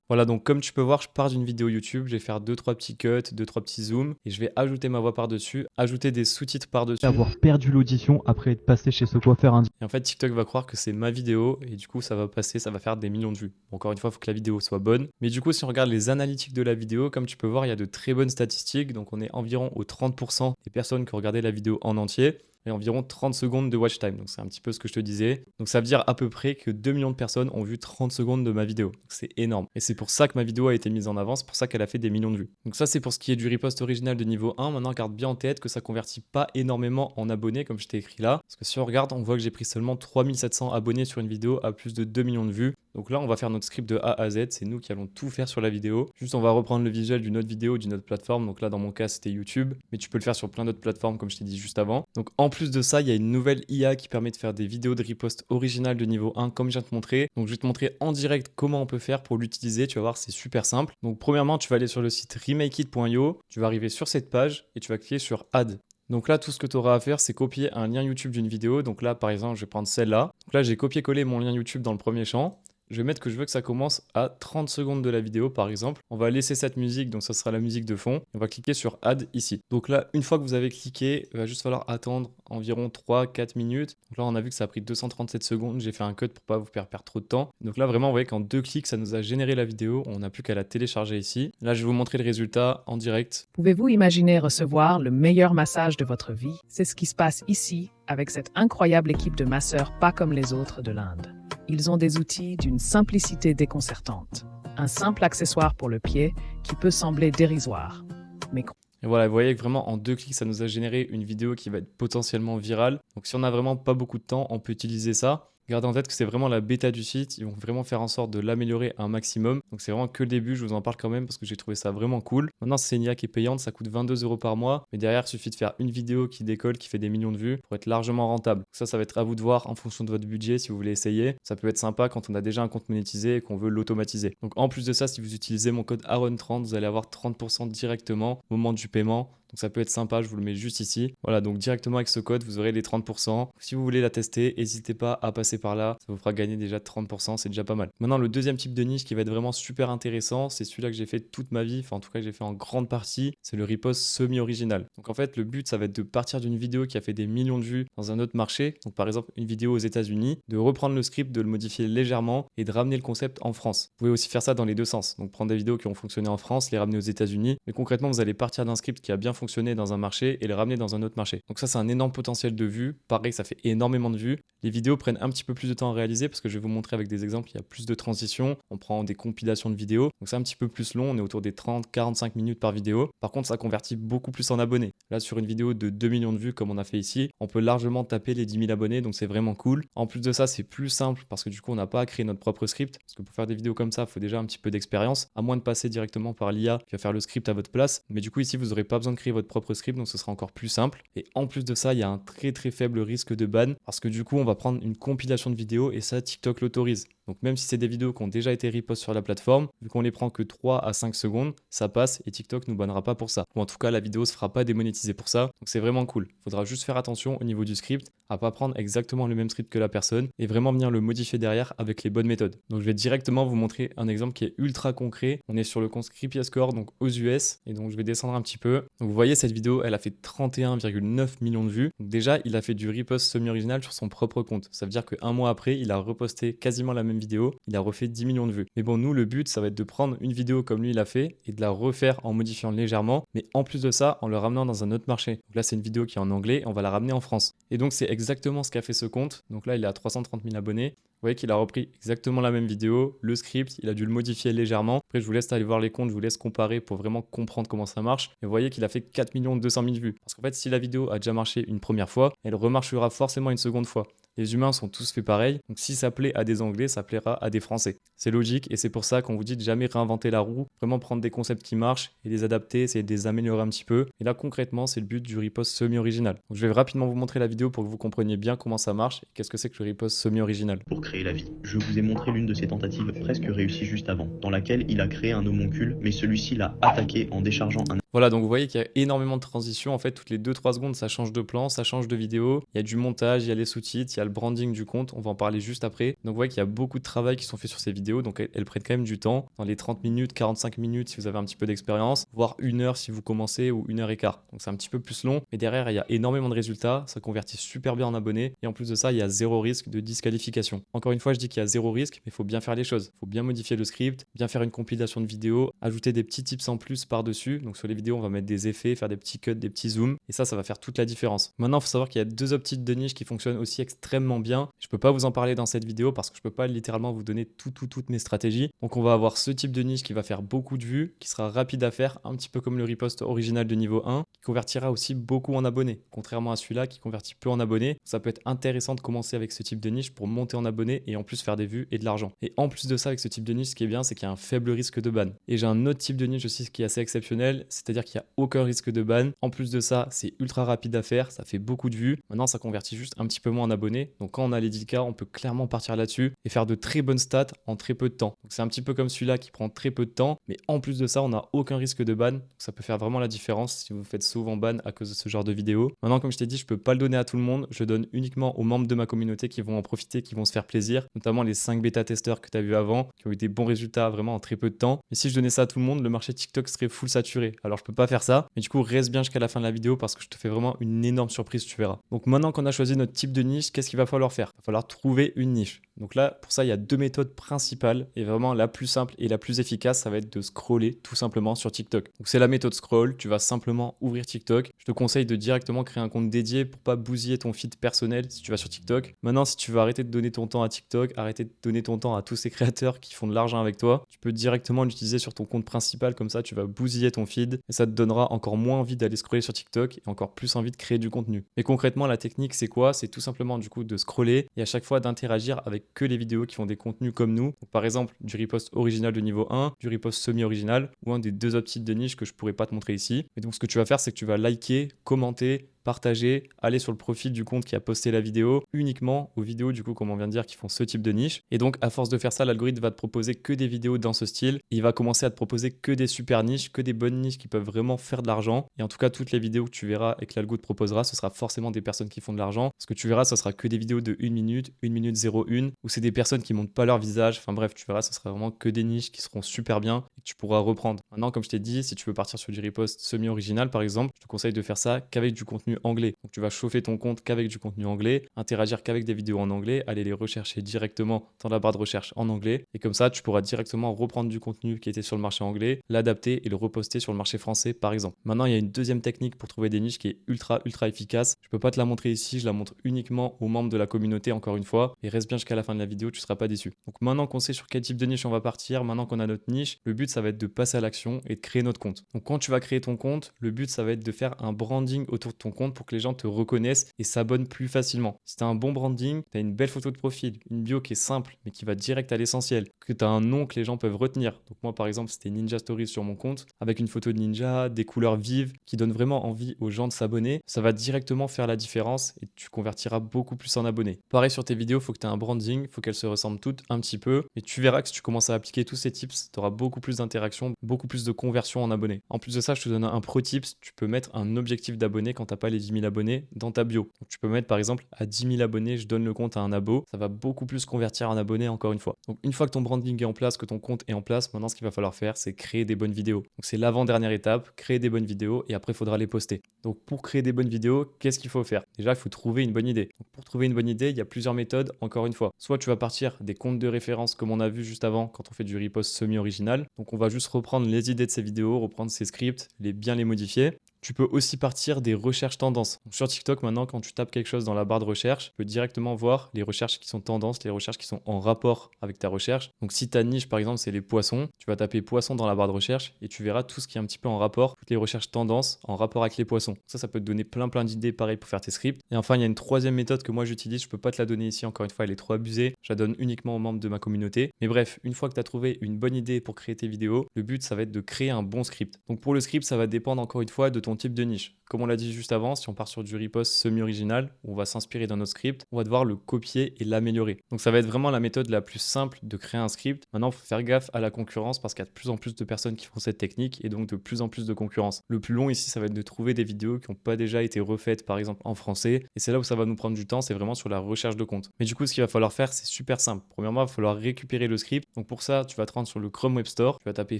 Voilà, donc comme tu peux voir, je pars d'une vidéo YouTube, je vais faire 2-3 petits cuts, 2-3 petits zooms, et je vais ajouter ma voix par-dessus, ajouter des sous-titres par-dessus. Avoir perdu l'audition après être passé chez ce coiffeur indien. Et en fait, TikTok va croire que c'est ma vidéo, et du coup, ça va passer, ça va faire des millions de vues. Bon, encore une fois, il faut que la vidéo soit bonne. Mais du coup, si on regarde les analytiques de la vidéo, comme tu peux voir, il y a de très bonnes statistiques, donc on est environ aux 30% des personnes qui ont regardé la vidéo en entier, et environ 30 secondes de watch time. Donc c'est un petit peu ce que je te disais. Donc ça veut dire à peu près que 2 millions de personnes ont vu 30 secondes de ma vidéo. Donc c'est énorme. Et c'est pour ça que ma vidéo a été mise en avant, c'est pour ça qu'elle a fait des millions de vues. Donc ça c'est pour ce qui est du repost original de niveau 1. Maintenant garde bien en tête que ça convertit pas énormément en abonnés comme je t'ai écrit là. Parce que si on regarde, on voit que j'ai pris seulement 3700 abonnés sur une vidéo à plus de 2 millions de vues. Donc là on va faire notre script de A à Z, c'est nous qui allons tout faire sur la vidéo. Juste on va reprendre le visuel d'une autre vidéo, d'une autre plateforme. Donc là dans mon cas c'était YouTube, mais tu peux le faire sur plein d'autres plateformes comme je t'ai dit juste avant. Donc en plus de ça, il y a une nouvelle IA qui permet de faire des vidéos de repost originales de niveau 1 comme je viens de te montrer. Donc je vais te montrer en direct comment on peut faire pour l'utiliser. Tu vas voir, c'est super simple. Donc premièrement, tu vas aller sur le site remakeit.io, tu vas arriver sur cette page et tu vas cliquer sur Add. Donc là, tout ce que tu auras à faire, c'est copier un lien YouTube d'une vidéo. Donc là, par exemple, je vais prendre celle-là. Donc là, j'ai copié-collé mon lien YouTube dans le premier champ. Je vais mettre que je veux que ça commence à 30 secondes de la vidéo, par exemple. On va laisser cette musique, donc ça sera la musique de fond. On va cliquer sur Add ici. Donc là, une fois que vous avez cliqué, il va juste falloir attendre environ 3-4 minutes. Donc là, on a vu que ça a pris 237 secondes. J'ai fait un cut pour pas vous faire perdre trop de temps. Donc là, vraiment, vous voyez qu'en 2 clics, ça nous a généré la vidéo. On n'a plus qu'à la télécharger ici. Là, je vais vous montrer le résultat en direct. Pouvez-vous imaginer recevoir le meilleur massage de votre vie? C'est ce qui se passe ici avec cette incroyable équipe de masseurs pas comme les autres de l'Inde. Ils ont des outils d'une simplicité déconcertante. Un simple accessoire pour le pied qui peut sembler dérisoire. Mais Et voilà, vous voyez que vraiment en 2 clics, ça nous a généré une vidéo qui va être potentiellement virale. Donc si on n'a vraiment pas beaucoup de temps, on peut utiliser ça. Gardez en tête que c'est vraiment la bêta du site. Ils vont vraiment faire en sorte de l'améliorer un maximum. Donc c'est vraiment que le début, je vous en parle quand même parce que j'ai trouvé ça vraiment cool. Maintenant, c'est une IA qui est payante, ça coûte 22 € par mois. Mais derrière, il suffit de faire une vidéo qui décolle, qui fait des millions de vues pour être largement rentable. Ça va être à vous de voir en fonction de votre budget si vous voulez essayer. Ça peut être sympa quand on a déjà un compte monétisé et qu'on veut l'automatiser. Donc en plus de ça, si vous utilisez mon code AARON30, vous allez avoir 30% directement au moment du paiement. Donc ça peut être sympa, je vous le mets juste ici. Voilà, donc directement avec ce code, vous aurez les 30%. Si vous voulez la tester, n'hésitez pas à passer par là. Ça vous fera gagner déjà 30%, c'est déjà pas mal. Maintenant, le deuxième type de niche qui va être vraiment super intéressant, c'est celui-là que j'ai fait toute ma vie, enfin en tout cas que j'ai fait en grande partie, c'est le repost semi-original. Donc en fait, le but, ça va être de partir d'une vidéo qui a fait des millions de vues dans un autre marché. Donc par exemple, une vidéo aux États-Unis, de reprendre le script, de le modifier légèrement et de ramener le concept en France. Vous pouvez aussi faire ça dans les deux sens. Donc prendre des vidéos qui ont fonctionné en France, les ramener aux États-Unis. Mais concrètement, vous allez partir d'un script qui a bien fonctionné dans un marché et le ramener dans un autre marché. Donc ça, c'est un énorme potentiel de vues. Pareil, ça fait énormément de vues. Les vidéos prennent un petit peu plus de temps à réaliser parce que je vais vous montrer avec des exemples, il y a plus de transitions. On prend des compilations de vidéos. Donc c'est un petit peu plus long. On est autour des 30-45 minutes par vidéo. Par contre, ça convertit beaucoup plus en abonnés. Là, sur une vidéo de 2 millions de vues comme on a fait ici, on peut largement taper les 10 000 abonnés. Donc c'est vraiment cool. En plus de ça, c'est plus simple parce que du coup, on n'a pas à créer notre propre script. Parce que pour faire des vidéos comme ça, il faut déjà un petit peu d'expérience, à moins de passer directement par l'IA qui va faire le script à votre place. Mais du coup, ici, vous n'aurez pas besoin de créer votre propre script. Donc ce sera encore plus simple. Et en plus de ça, il y a un très très faible risque de ban parce que du coup, on va prendre une compilation de vidéos et ça, TikTok l'autorise. Donc même si c'est des vidéos qui ont déjà été repost sur la plateforme, vu qu'on les prend que 3 à 5 secondes, ça passe et TikTok nous bannera pas pour ça. Ou en tout cas, la vidéo se fera pas démonétiser pour ça. Donc c'est vraiment cool. Il faudra juste faire attention au niveau du script, à pas prendre exactement le même script que la personne et vraiment venir le modifier derrière avec les bonnes méthodes. Donc je vais directement vous montrer un exemple qui est ultra concret. On est sur le compte Scripiascore, donc aux US, et donc je vais descendre un petit peu. Donc vous voyez cette vidéo, elle a fait 31,9 millions de vues. Donc déjà, il a fait du repost semi-original sur son propre compte. Ça veut dire qu'un mois après, il a reposté quasiment la même vidéo, il a refait 10 millions de vues. Mais bon, nous, le but, ça va être de prendre une vidéo comme lui, il a fait et de la refaire en modifiant légèrement, mais en plus de ça, en le ramenant dans un autre marché. Donc là, c'est une vidéo qui est en anglais, on va la ramener en France. Et donc, c'est exactement ce qu'a fait ce compte. Donc là, il est à 330 000 abonnés. Vous voyez qu'il a repris exactement la même vidéo, le script, il a dû le modifier légèrement. Après, je vous laisse aller voir les comptes, je vous laisse comparer pour vraiment comprendre comment ça marche. Et vous voyez qu'il a fait 4 200 000 vues. Parce qu'en fait, si la vidéo a déjà marché une première fois, elle remarchera forcément une seconde fois. Les humains sont tous faits pareil, donc si ça plaît à des Anglais, ça plaira à des Français. C'est logique et c'est pour ça qu'on vous dit de jamais réinventer la roue, vraiment prendre des concepts qui marchent et les adapter, essayer de les améliorer un petit peu. Et là concrètement, c'est le but du repost semi-original. Donc je vais rapidement vous montrer la vidéo pour que vous compreniez bien comment ça marche et qu'est-ce que c'est que le repost semi-original. Pour créer la vie, je vous ai montré l'une de ses tentatives presque réussies juste avant, dans laquelle il a créé un homoncule, mais celui-ci l'a attaqué en déchargeant un... Voilà, donc vous voyez qu'il y a énormément de transitions. En fait, toutes les 2-3 secondes, ça change de plan, ça change de vidéo. Il y a du montage, il y a les sous-titres, il y a le branding du compte. On va en parler juste après. Donc vous voyez qu'il y a beaucoup de travail qui sont faits sur ces vidéos. Donc elles prennent quand même du temps. Dans les 30 minutes, 45 minutes si vous avez un petit peu d'expérience, voire 1 heure si vous commencez ou 1h15. Donc c'est un petit peu plus long. Mais derrière, il y a énormément de résultats. Ça convertit super bien en abonnés. Et en plus de ça, il y a 0 risque de disqualification. Encore une fois, je dis qu'il y a 0 risque, mais il faut bien faire les choses. Il faut bien modifier le script, bien faire une compilation de vidéos, ajouter des petits tips en plus par-dessus. Donc sur les vidéos, on va mettre des effets, faire des petits cuts, des petits zooms, et ça va faire toute la différence. Maintenant, il faut savoir qu'il y a 2 autres types de niches qui fonctionnent aussi extrêmement bien. Je peux pas vous en parler dans cette vidéo parce que je peux pas littéralement vous donner toutes mes stratégies. Donc on va avoir ce type de niche qui va faire beaucoup de vues, qui sera rapide à faire, un petit peu comme le repost original de niveau 1, qui convertira aussi beaucoup en abonnés, contrairement à celui-là qui convertit peu en abonnés. Ça peut être intéressant de commencer avec ce type de niche pour monter en abonnés et en plus faire des vues et de l'argent. Et en plus de ça, avec ce type de niche, ce qui est bien, c'est qu'il y a un faible risque de ban. Et j'ai un autre type de niche aussi qui est assez exceptionnel, c'est c'est-à-dire qu'il n'y a aucun risque de ban. En plus de ça, c'est ultra rapide à faire, ça fait beaucoup de vues. Maintenant, ça convertit juste un petit peu moins en abonnés. Donc quand on a les 10K, on peut clairement partir là-dessus et faire de très bonnes stats en très peu de temps. Donc c'est un petit peu comme celui-là qui prend très peu de temps, mais en plus de ça, on n'a aucun risque de ban. Donc ça peut faire vraiment la différence si vous faites souvent ban à cause de ce genre de vidéo. Maintenant, comme je t'ai dit, je peux pas le donner à tout le monde. Je donne uniquement aux membres de ma communauté qui vont en profiter, qui vont se faire plaisir, notamment les 5 bêta-testeurs que tu as vu avant, qui ont eu des bons résultats vraiment en très peu de temps. Mais si je donnais ça à tout le monde, le marché TikTok serait full saturé. Alors je peux pas faire ça, mais du coup, reste bien jusqu'à la fin de la vidéo parce que je te fais vraiment une énorme surprise, tu verras. Donc maintenant qu'on a choisi notre type de niche, qu'est-ce qu'il va falloir faire? Il va falloir trouver une niche. Donc là, pour ça, il y a 2 méthodes principales et vraiment la plus simple et la plus efficace, ça va être de scroller tout simplement sur TikTok. Donc c'est la méthode scroll, tu vas simplement ouvrir TikTok. Je te conseille de directement créer un compte dédié pour pas bousiller ton feed personnel si tu vas sur TikTok. Maintenant, si tu veux arrêter de donner ton temps à TikTok, arrêter de donner ton temps à tous ces créateurs qui font de l'argent avec toi, tu peux directement l'utiliser sur ton compte principal, comme ça tu vas bousiller ton feed et ça te donnera encore moins envie d'aller scroller sur TikTok et encore plus envie de créer du contenu. Mais concrètement, la technique c'est quoi? C'est tout simplement du coup de scroller et à chaque fois d'interagir avec que les vidéos qui font des contenus comme nous. Donc, par exemple, du repost original de niveau 1, du repost semi-original ou un des 2 autres types de niches que je pourrais pas te montrer ici. Et donc ce que tu vas faire, c'est que tu vas liker, commenter, partager, aller sur le profil du compte qui a posté la vidéo, uniquement aux vidéos du coup comme on vient de dire qui font ce type de niche. Et donc à force de faire ça, l'algorithme va te proposer que des vidéos dans ce style. Et il va commencer à te proposer que des super niches, que des bonnes niches qui peuvent vraiment faire de l'argent. Et en tout cas, toutes les vidéos que tu verras et que l'algo te proposera, ce sera forcément des personnes qui font de l'argent. Ce que tu verras, ce sera que des vidéos de 1 minute, 1 minute 01, où c'est des personnes qui montrent pas leur visage. Enfin bref, tu verras, ce sera vraiment que des niches qui seront super bien et que tu pourras reprendre. Maintenant, comme je t'ai dit, si tu veux partir sur du repost semi-original par exemple, je te conseille de faire ça qu'avec du contenu anglais. Donc tu vas chauffer ton compte qu'avec du contenu anglais, interagir qu'avec des vidéos en anglais, aller les rechercher directement dans la barre de recherche en anglais. Et comme ça, tu pourras directement reprendre du contenu qui était sur le marché anglais, l'adapter et le reposter sur le marché français par exemple. Maintenant, il y a une deuxième technique pour trouver des niches qui est ultra efficace. Je peux pas te la montrer ici, je la montre uniquement aux membres de la communauté encore une fois. Et reste bien jusqu'à la fin de la vidéo, tu seras pas déçu. Donc maintenant qu'on sait sur quel type de niche on va partir, maintenant qu'on a notre niche, le but ça va être de passer à l'action et de créer notre compte. Donc quand tu vas créer ton compte, le but ça va être de faire un branding autour de ton compte pour que les gens te reconnaissent et s'abonnent plus facilement. Si tu as un bon branding, tu as une belle photo de profil, une bio qui est simple mais qui va direct à l'essentiel, que tu as un nom que les gens peuvent retenir. Donc moi par exemple c'était Ninja Stories sur mon compte avec une photo de ninja, des couleurs vives qui donnent vraiment envie aux gens de s'abonner. Ça va directement faire la différence et tu convertiras beaucoup plus en abonnés. Pareil sur tes vidéos, il faut que tu aies un branding, il faut qu'elles se ressemblent toutes un petit peu et tu verras que si tu commences à appliquer tous ces tips, tu auras beaucoup plus d'interactions, beaucoup plus de conversion en abonnés. En plus de ça, je te donne un pro tips, tu peux mettre un objectif d'abonnés quand tu n'as pas les 10 000 abonnés dans ta bio. Donc, tu peux mettre par exemple à 10 000 abonnés, je donne le compte à un abo, ça va beaucoup plus convertir en abonnés encore une fois. Donc une fois que ton branding est en place, que ton compte est en place, maintenant ce qu'il va falloir faire, c'est créer des bonnes vidéos. Donc c'est l'avant-dernière étape, créer des bonnes vidéos et après il faudra les poster. Donc pour créer des bonnes vidéos, qu'est-ce qu'il faut faire? Déjà, il faut trouver une bonne idée. Donc, pour trouver une bonne idée, il y a plusieurs méthodes, encore une fois. Soit tu vas partir des comptes de référence comme on a vu juste avant quand on fait du repost semi-original. Donc on va juste reprendre les idées de ces vidéos, reprendre ces scripts, bien les modifier. Tu peux aussi partir des recherches tendances. Donc sur TikTok, maintenant, quand tu tapes quelque chose dans la barre de recherche, tu peux directement voir les recherches qui sont tendances, les recherches qui sont en rapport avec ta recherche. Donc si ta niche, par exemple, c'est les poissons, tu vas taper poissons dans la barre de recherche et tu verras tout ce qui est un petit peu en rapport, toutes les recherches tendances en rapport avec les poissons. Ça peut te donner plein d'idées pareil pour faire tes scripts. Et enfin, il y a une troisième méthode que moi j'utilise. Je peux pas te la donner ici, encore une fois, elle est trop abusée. Je la donne uniquement aux membres de ma communauté. Mais bref, une fois que tu as trouvé une bonne idée pour créer tes vidéos, le but, ça va être de créer un bon script. Donc pour le script, ça va dépendre encore une fois de ton type de niche. Comme on l'a dit juste avant, si on part sur du repost semi-original, on va s'inspirer d'un autre script, on va devoir le copier et l'améliorer. Donc ça va être vraiment la méthode la plus simple de créer un script. Maintenant, il faut faire gaffe à la concurrence parce qu'il y a de plus en plus de personnes qui font cette technique et donc de plus en plus de concurrence. Le plus long ici, ça va être de trouver des vidéos qui n'ont pas déjà été refaites, par exemple en français. Et c'est là où ça va nous prendre du temps, c'est vraiment sur la recherche de compte. Mais du coup, ce qu'il va falloir faire, c'est super simple. Premièrement, il va falloir récupérer le script. Donc pour ça, tu vas te rendre sur le Chrome Web Store, tu vas taper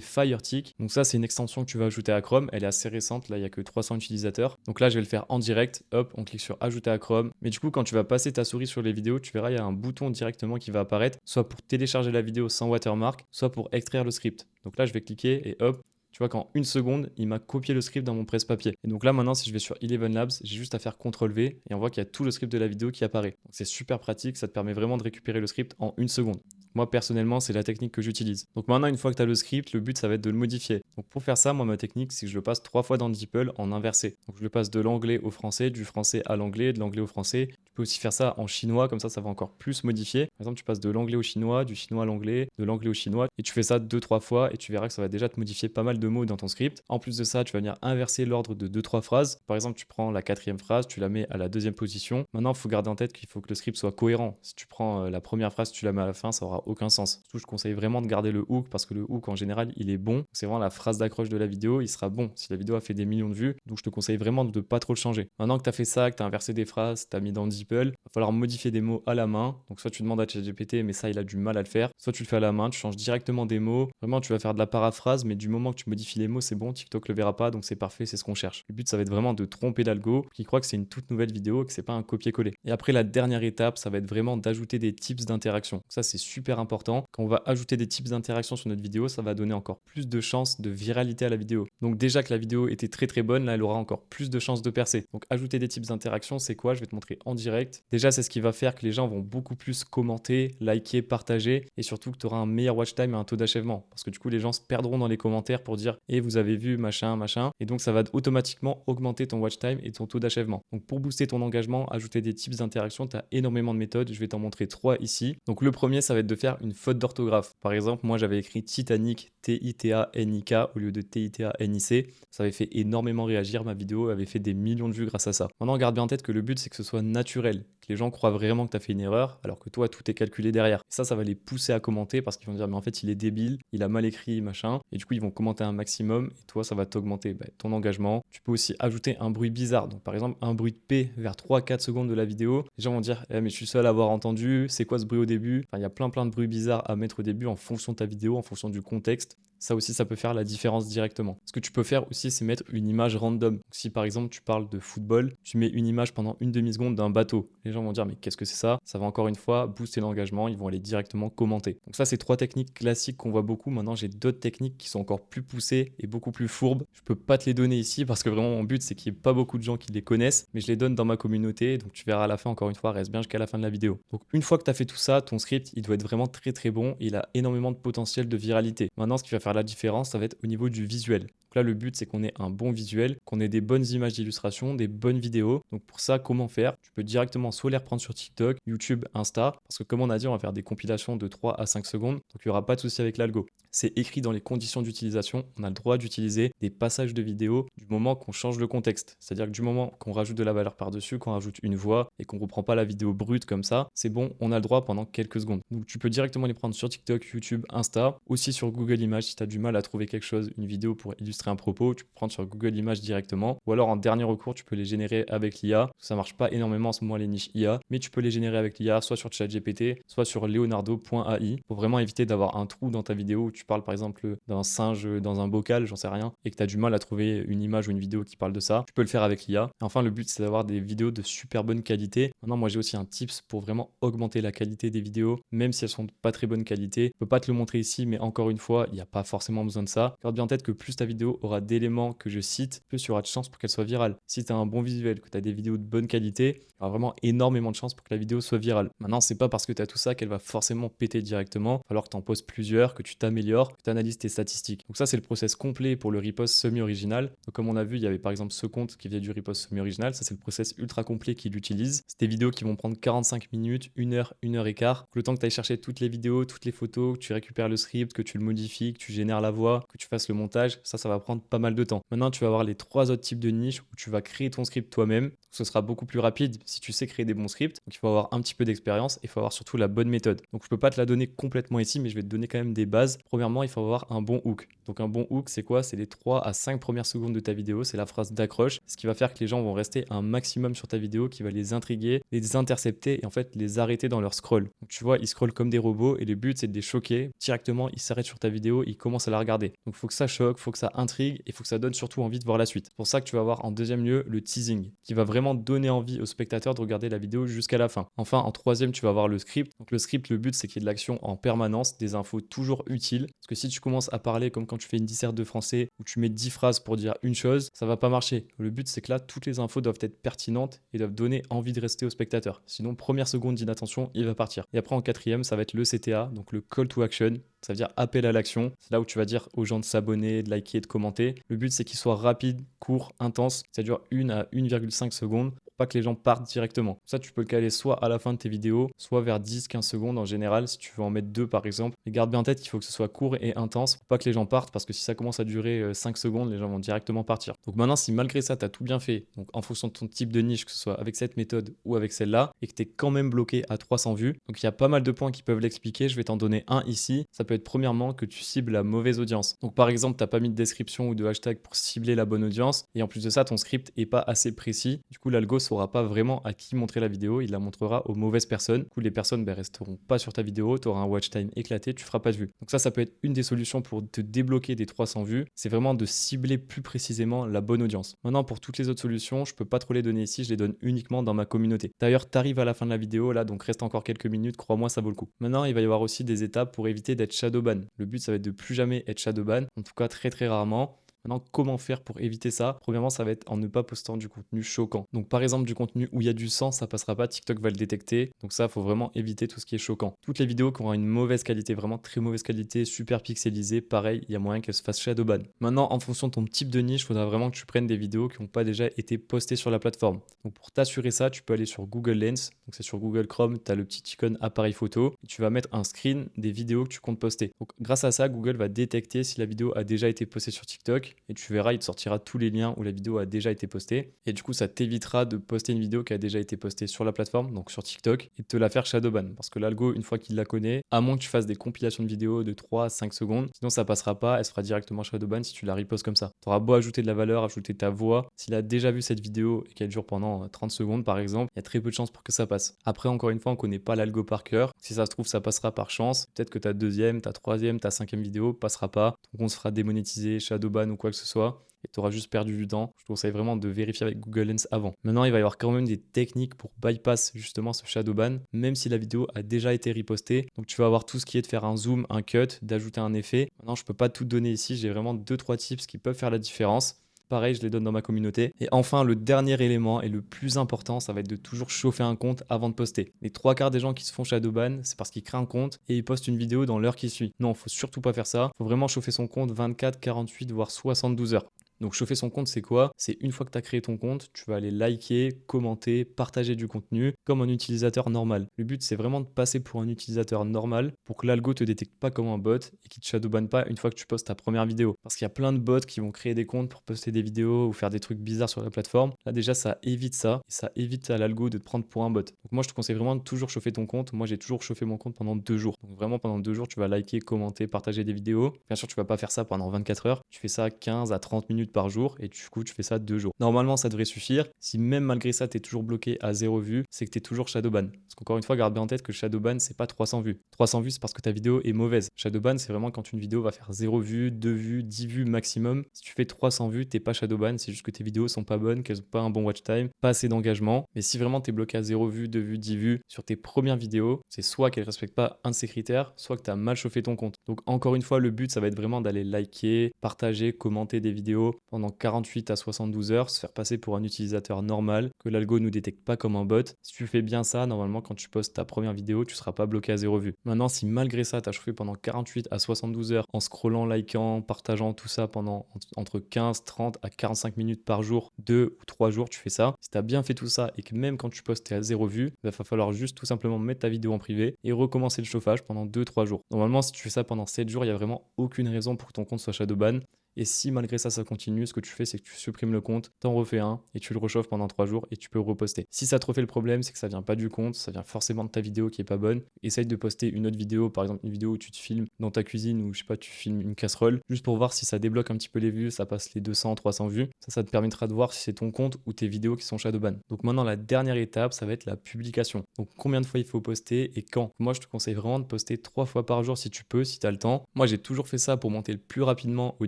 FireTick. Donc ça, c'est une extension que tu vas ajouter à Chrome. Elle est assez récente, là, il n'y a que 300 utilisateurs. Donc là, je vais le faire en direct, hop, on clique sur ajouter à Chrome. Mais du coup, quand tu vas passer ta souris sur les vidéos, tu verras, il y a un bouton directement qui va apparaître, soit pour télécharger la vidéo sans watermark, soit pour extraire le script. Donc là, je vais cliquer et hop, tu vois qu'en une seconde, il m'a copié le script dans mon presse-papier. Et donc là, maintenant, si je vais sur Eleven Labs, j'ai juste à faire CTRL-V et on voit qu'il y a tout le script de la vidéo qui apparaît. Donc c'est super pratique, ça te permet vraiment de récupérer le script en une seconde. Moi, personnellement, c'est la technique que j'utilise. Donc maintenant, une fois que tu as le script, le but, ça va être de le modifier. Donc pour faire ça, moi, ma technique, c'est que je le passe 3 fois dans DeepL en inversé. Donc je le passe de l'anglais au français, du français à l'anglais, de l'anglais au français. Tu peux aussi faire ça en chinois, comme ça va encore plus modifier. Par exemple, tu passes de l'anglais au chinois, du chinois à l'anglais, de l'anglais au chinois, et tu fais ça 2-3 fois, et tu verras que ça va déjà te modifier pas mal de mots dans ton script. En plus de ça, tu vas venir inverser l'ordre de 2-3 phrases. Par exemple, tu prends la 4e phrase, tu la mets à la 2e position. Maintenant, il faut garder en tête qu'il faut que le script soit cohérent. Si tu prends la première phrase, tu la mets à la fin, ça aura aucun sens. Surtout, je conseille vraiment de garder le hook, parce que le hook, en général, il est bon. C'est vraiment la phrase d'accroche de la vidéo, il sera bon si la vidéo a fait des millions de vues. Donc, je te conseille vraiment de ne pas trop le changer. Maintenant que tu as fait ça, que tu as inversé des phrases, tu as mis dans DeepL, il va falloir modifier des mots à la main. Donc, soit tu demandes à ChatGPT, mais ça, il a du mal à le faire. Soit tu le fais à la main, tu changes directement des mots. Vraiment, tu vas faire de la paraphrase, mais du moment que tu modifies les mots, c'est bon. TikTok le verra pas, donc c'est parfait, c'est ce qu'on cherche. Le but, ça va être vraiment de tromper l'algo, qui croit que c'est une toute nouvelle vidéo, que c'est pas un copier-coller. Et après, la dernière étape, ça va être vraiment d'ajouter des tips d'interaction. Ça, c'est super important. Quand on va ajouter des tips d'interaction sur notre vidéo, ça va donner encore plus de chances de viralité à la vidéo. Donc déjà que la vidéo était très très bonne, là, elle aura encore plus de chances de percer. Donc ajouter des tips d'interaction, c'est quoi? Je vais te montrer en direct. Déjà, c'est ce qui va faire que les gens vont beaucoup plus commenter, liker, partager, et surtout que tu auras un meilleur watch time et un taux d'achèvement. Parce que du coup, les gens se perdront dans les commentaires pour dire « Eh, vous avez vu, machin, machin ». Et donc, ça va automatiquement augmenter ton watch time et ton taux d'achèvement. Donc, pour booster ton engagement, ajouter des tips d'interaction, tu as énormément de méthodes. Je vais t'en montrer 3 ici. Donc, le premier, ça va être de faire une faute d'orthographe. Par exemple, moi, j'avais écrit Titanic, T-I-T-A-N-I-K au lieu de T-I-T-A-N-I-C. Ça avait fait énormément réagir. Ma vidéo avait fait des millions de vues grâce à ça. Maintenant, garde bien en tête que le but, c'est que ce soit naturel, que les gens croient vraiment que tu as fait une erreur, alors que toi, tout est calculé derrière. Et ça va les pousser à commenter parce qu'ils vont dire, mais en fait, il est débile, il a mal écrit, machin. Et du coup, ils vont commenter un maximum et toi, ça va t'augmenter ton engagement. Tu peux aussi ajouter un bruit bizarre. Donc, par exemple, un bruit de P vers 3-4 secondes de la vidéo. Les gens vont dire, mais je suis seul à avoir entendu, c'est quoi ce bruit au début? Enfin, il y a plein de bruits bizarres à mettre au début en fonction de ta vidéo, en fonction du contexte. Ça aussi, ça peut faire la différence directement. Ce que tu peux faire aussi, c'est mettre une image random. Donc, si par exemple, tu parles de football, tu mets une image pendant une demi-seconde d'un bateau. Les gens vont dire, mais qu'est-ce que c'est ça? Ça va encore une fois booster l'engagement, ils vont aller directement commenter. Donc ça, c'est 3 techniques classiques qu'on voit beaucoup. Maintenant, j'ai d'autres techniques qui sont encore plus poussées et beaucoup plus fourbes. Je peux pas te les donner ici parce que vraiment, mon but, c'est qu'il n'y ait pas beaucoup de gens qui les connaissent, mais je les donne dans ma communauté. Donc tu verras à la fin, encore une fois, reste bien jusqu'à la fin de la vidéo. Donc une fois que tu as fait tout ça, ton script, il doit être vraiment très très bon. Il a énormément de potentiel de viralité. Maintenant, ce qui va faire la différence, ça va être au niveau du visuel. Donc là, le but, c'est qu'on ait un bon visuel, qu'on ait des bonnes images d'illustration, des bonnes vidéos. Donc pour ça, comment faire? Tu peux directement soit les reprendre sur TikTok, YouTube, Insta, parce que comme on a dit, on va faire des compilations de 3 à 5 secondes, donc il n'y aura pas de souci avec l'algo. C'est écrit dans les conditions d'utilisation, on a le droit d'utiliser des passages de vidéo du moment qu'on change le contexte. C'est-à-dire que du moment qu'on rajoute de la valeur par-dessus, qu'on rajoute une voix et qu'on ne reprend pas la vidéo brute comme ça, c'est bon, on a le droit pendant quelques secondes. Donc tu peux directement les prendre sur TikTok, YouTube, Insta, aussi sur Google Images si tu as du mal à trouver quelque chose, une vidéo pour illustrer un propos, tu peux prendre sur Google Images directement. Ou alors en dernier recours, tu peux les générer avec l'IA. Ça marche pas énormément en ce moment les niches IA, mais tu peux les générer avec l'IA, soit sur ChatGPT, soit sur leonardo.ai, pour vraiment éviter d'avoir un trou dans ta vidéo où tu parles par exemple d'un singe dans un bocal, j'en sais rien, et que tu as du mal à trouver une image ou une vidéo qui parle de ça. Tu peux le faire avec l'IA. Et enfin, le but, c'est d'avoir des vidéos de super bonne qualité. Maintenant, moi, j'ai aussi un tips pour vraiment augmenter la qualité des vidéos, même si elles sont de pas très bonne qualité. Je peux pas te le montrer ici, mais encore une fois, il n'y a pas forcément besoin de ça. Garde bien en tête que plus ta vidéo aura d'éléments que je cite, plus il y aura de chances pour qu'elle soit virale. Si tu as un bon visuel, que tu as des vidéos de bonne qualité, il y aura vraiment énormément de chances pour que la vidéo soit virale. Maintenant, c'est pas parce que tu as tout ça qu'elle va forcément péter directement. Il va falloir que tu en poses plusieurs, que tu t'améliores, que tu analyses tes statistiques. Donc ça, c'est le process complet pour le repost semi-original. Donc comme on a vu, il y avait par exemple ce compte qui vient du repost semi-original. Ça, c'est le process ultra complet qu'il utilise. C'est des vidéos qui vont prendre 45 minutes, 1 heure, 1 heure et quart. Le temps que tu ailles chercher toutes les vidéos, toutes les photos, que tu récupères le script, que tu le modifies, que tu génères la voix, que tu fasses le montage, ça va prendre pas mal de temps. Maintenant, tu vas avoir les 3 autres types de niches où tu vas créer ton script toi-même. Ce sera beaucoup plus rapide si tu sais créer des bons scripts. Donc il faut avoir un petit peu d'expérience et il faut avoir surtout la bonne méthode. Donc je peux pas te la donner complètement ici, mais je vais te donner quand même des bases. Premièrement, il faut avoir un bon hook. Donc un bon hook, c'est quoi? C'est les 3 à 5 premières secondes de ta vidéo, c'est la phrase d'accroche, ce qui va faire que les gens vont rester un maximum sur ta vidéo, qui va les intriguer, les intercepter et en fait les arrêter dans leur scroll. Donc tu vois, ils scrollent comme des robots et le but c'est de les choquer. Directement, ils s'arrêtent sur ta vidéo, ils commencent à la regarder. Donc il faut que ça choque, il faut que ça intrigue. t'intrigue et il faut que ça donne surtout envie de voir la suite. C'est pour ça que tu vas avoir en deuxième lieu le teasing, qui va vraiment donner envie aux spectateurs de regarder la vidéo jusqu'à la fin. Enfin, en troisième, tu vas avoir le script. Donc le script, le but, c'est qu'il y ait de l'action en permanence, des infos toujours utiles. Parce que si tu commences à parler comme quand tu fais une disserte de français, où tu mets 10 phrases pour dire une chose, ça va pas marcher. Le but, c'est que là, toutes les infos doivent être pertinentes et doivent donner envie de rester au spectateur. Sinon, première seconde d'inattention, il va partir. Et après, en quatrième, ça va être le CTA, donc le call to action. Ça veut dire appel à l'action. C'est là où tu vas dire aux gens de s'abonner, de liker, de commenter. Le but, c'est qu'il soit rapide, court, intense. Ça dure 1 à 1,5 secondes pour pas que les gens partent directement. Ça, tu peux le caler soit à la fin de tes vidéos, soit vers 10-15 secondes en général, si tu veux en mettre 2 par exemple. Mais garde bien en tête qu'il faut que ce soit court et intense pour pas que les gens partent, parce que si ça commence à durer 5 secondes, les gens vont directement partir. Donc maintenant, si malgré ça, tu as tout bien fait, donc en fonction de ton type de niche, que ce soit avec cette méthode ou avec celle-là, et que tu es quand même bloqué à 300 vues, donc il y a pas mal de points qui peuvent l'expliquer. Je vais t'en donner un ici. Ça peut être premièrement que tu cibles la mauvaise audience. Donc par exemple, tu n'as pas mis de description ou de hashtag pour cibler la bonne audience, et en plus de ça, ton script est pas assez précis. Du coup, l'algo saura pas vraiment à qui montrer la vidéo, il la montrera aux mauvaises personnes. Du coup, les personnes resteront pas sur ta vidéo, tu auras un watch time éclaté, tu feras pas de vues. Donc ça peut être une des solutions pour te débloquer des 300 vues, c'est vraiment de cibler plus précisément la bonne audience. Maintenant, pour toutes les autres solutions, je peux pas trop les donner ici, je les donne uniquement dans ma communauté. D'ailleurs, tu arrives à la fin de la vidéo là, donc reste encore quelques minutes, crois-moi, ça vaut le coup. Maintenant, il va y avoir aussi des étapes pour éviter d'être shadowban. Le but, ça va être de plus jamais être shadowban, en tout cas très très rarement. Maintenant, comment faire pour éviter ça? Premièrement, ça va être en ne pas postant du contenu choquant. Donc, par exemple, du contenu où il y a du sang, ça passera pas, TikTok va le détecter. Donc ça, il faut vraiment éviter tout ce qui est choquant. Toutes les vidéos qui auront une mauvaise qualité, vraiment très mauvaise qualité, super pixelisée, pareil, il y a moyen qu'elles se fassent shadowban. Maintenant, en fonction de ton type de niche, il faudra vraiment que tu prennes des vidéos qui n'ont pas déjà été postées sur la plateforme. Donc, pour t'assurer ça, tu peux aller sur Google Lens. Donc, c'est sur Google Chrome, tu as le petit icône appareil photo. Et tu vas mettre un screen des vidéos que tu comptes poster. Donc, grâce à ça, Google va détecter si la vidéo a déjà été postée sur TikTok. Et tu verras, il te sortira tous les liens où la vidéo a déjà été postée. Et du coup, ça t'évitera de poster une vidéo qui a déjà été postée sur la plateforme, donc sur TikTok, et de te la faire shadowban. Parce que l'algo, une fois qu'il la connaît, à moins que tu fasses des compilations de vidéos de 3 à 5 secondes, sinon ça passera pas, elle se fera directement shadowban si tu la repostes comme ça. Tu auras beau ajouter de la valeur, ajouter ta voix, s'il a déjà vu cette vidéo et qu'elle dure pendant 30 secondes par exemple, il y a très peu de chances pour que ça passe. Après, encore une fois, on connaît pas l'algo par cœur. Si ça se trouve, ça passera par chance. Peut-être que ta deuxième, ta troisième, ta cinquième vidéo passera pas. Donc on se fera démonétiser, shadowban ou quoi que ce soit. Et tu auras juste perdu du temps. Je te conseille vraiment de vérifier avec Google Lens avant. Maintenant, il va y avoir quand même des techniques pour bypass justement ce shadowban, même si la vidéo a déjà été repostée. Donc tu vas avoir tout ce qui est de faire un zoom, un cut, d'ajouter un effet. Maintenant, je peux pas tout donner ici. J'ai vraiment 2-3 tips qui peuvent faire la différence. Pareil, je les donne dans ma communauté. Et enfin, le dernier élément et le plus important, ça va être de toujours chauffer un compte avant de poster. Les 3 quarts des gens qui se font shadowban, c'est parce qu'ils créent un compte et ils postent une vidéo dans l'heure qui suit. Non, faut surtout pas faire ça. Faut vraiment chauffer son compte 24, 48, voire 72 heures. Donc chauffer son compte, c'est quoi? C'est une fois que tu as créé ton compte, tu vas aller liker, commenter, partager du contenu comme un utilisateur normal. Le but, c'est vraiment de passer pour un utilisateur normal pour que l'algo te détecte pas comme un bot et qu'il te shadowban pas une fois que tu postes ta première vidéo. Parce qu'il y a plein de bots qui vont créer des comptes pour poster des vidéos ou faire des trucs bizarres sur la plateforme. Là déjà, ça évite ça et ça évite à l'algo de te prendre pour un bot. Donc moi, je te conseille vraiment de toujours chauffer ton compte. Moi, j'ai toujours chauffé mon compte pendant 2 jours. Donc vraiment, pendant 2 jours, tu vas liker, commenter, partager des vidéos. Bien sûr, tu vas pas faire ça pendant 24 heures. Tu fais ça 15 à 30 minutes par jour et du coup tu fais ça 2 jours. Normalement ça devrait suffire. Si même malgré ça tu es toujours bloqué à 0 vues, c'est que tu es toujours shadowban. Parce qu'encore une fois, garde bien en tête que shadowban c'est pas 300 vues. 300 vues c'est parce que ta vidéo est mauvaise. Shadowban c'est vraiment quand une vidéo va faire 0 vues, 2 vues, 10 vues maximum. Si tu fais 300 vues, t'es pas shadowban, c'est juste que tes vidéos sont pas bonnes, qu'elles ont pas un bon watch time, pas assez d'engagement. Mais si vraiment tu es bloqué à 0 vues, 2 vues, 10 vues sur tes premières vidéos, c'est soit qu'elles respectent pas un de ces critères, soit que tu as mal chauffé ton compte. Donc encore une fois, le but ça va être vraiment d'aller liker, partager, commenter des vidéos pendant 48 à 72 heures, se faire passer pour un utilisateur normal, que l'algo nous détecte pas comme un bot. Si tu fais bien ça, normalement quand tu postes ta première vidéo, tu seras pas bloqué à 0 vues. Maintenant, si malgré ça, tu as chauffé pendant 48 à 72 heures en scrollant, likant, partageant tout ça pendant entre 15, 30 à 45 minutes par jour, 2 ou 3 jours, tu fais ça. Si tu as bien fait tout ça et que même quand tu postes, tu es à 0 vues, il va falloir juste tout simplement mettre ta vidéo en privé et recommencer le chauffage pendant 2-3 jours. Normalement, si tu fais ça pendant 7 jours, il n'y a vraiment aucune raison pour que ton compte soit shadowban. Et si malgré ça, ça continue, ce que tu fais, c'est que tu supprimes le compte, t'en refais un et tu le réchauffes pendant 3 jours et tu peux reposter. Si ça te refait le problème, c'est que ça vient pas du compte, ça vient forcément de ta vidéo qui est pas bonne. Essaye de poster une autre vidéo, par exemple une vidéo où tu te filmes dans ta cuisine ou je sais pas, tu filmes une casserole, juste pour voir si ça débloque un petit peu les vues, ça passe les 200, 300 vues. Ça te permettra de voir si c'est ton compte ou tes vidéos qui sont shadowban. Donc maintenant, la dernière étape, ça va être la publication. Donc combien de fois il faut poster et quand? Moi, je te conseille vraiment de poster 3 fois par jour si tu peux, si tu as le temps. Moi, j'ai toujours fait ça pour monter le plus rapidement aux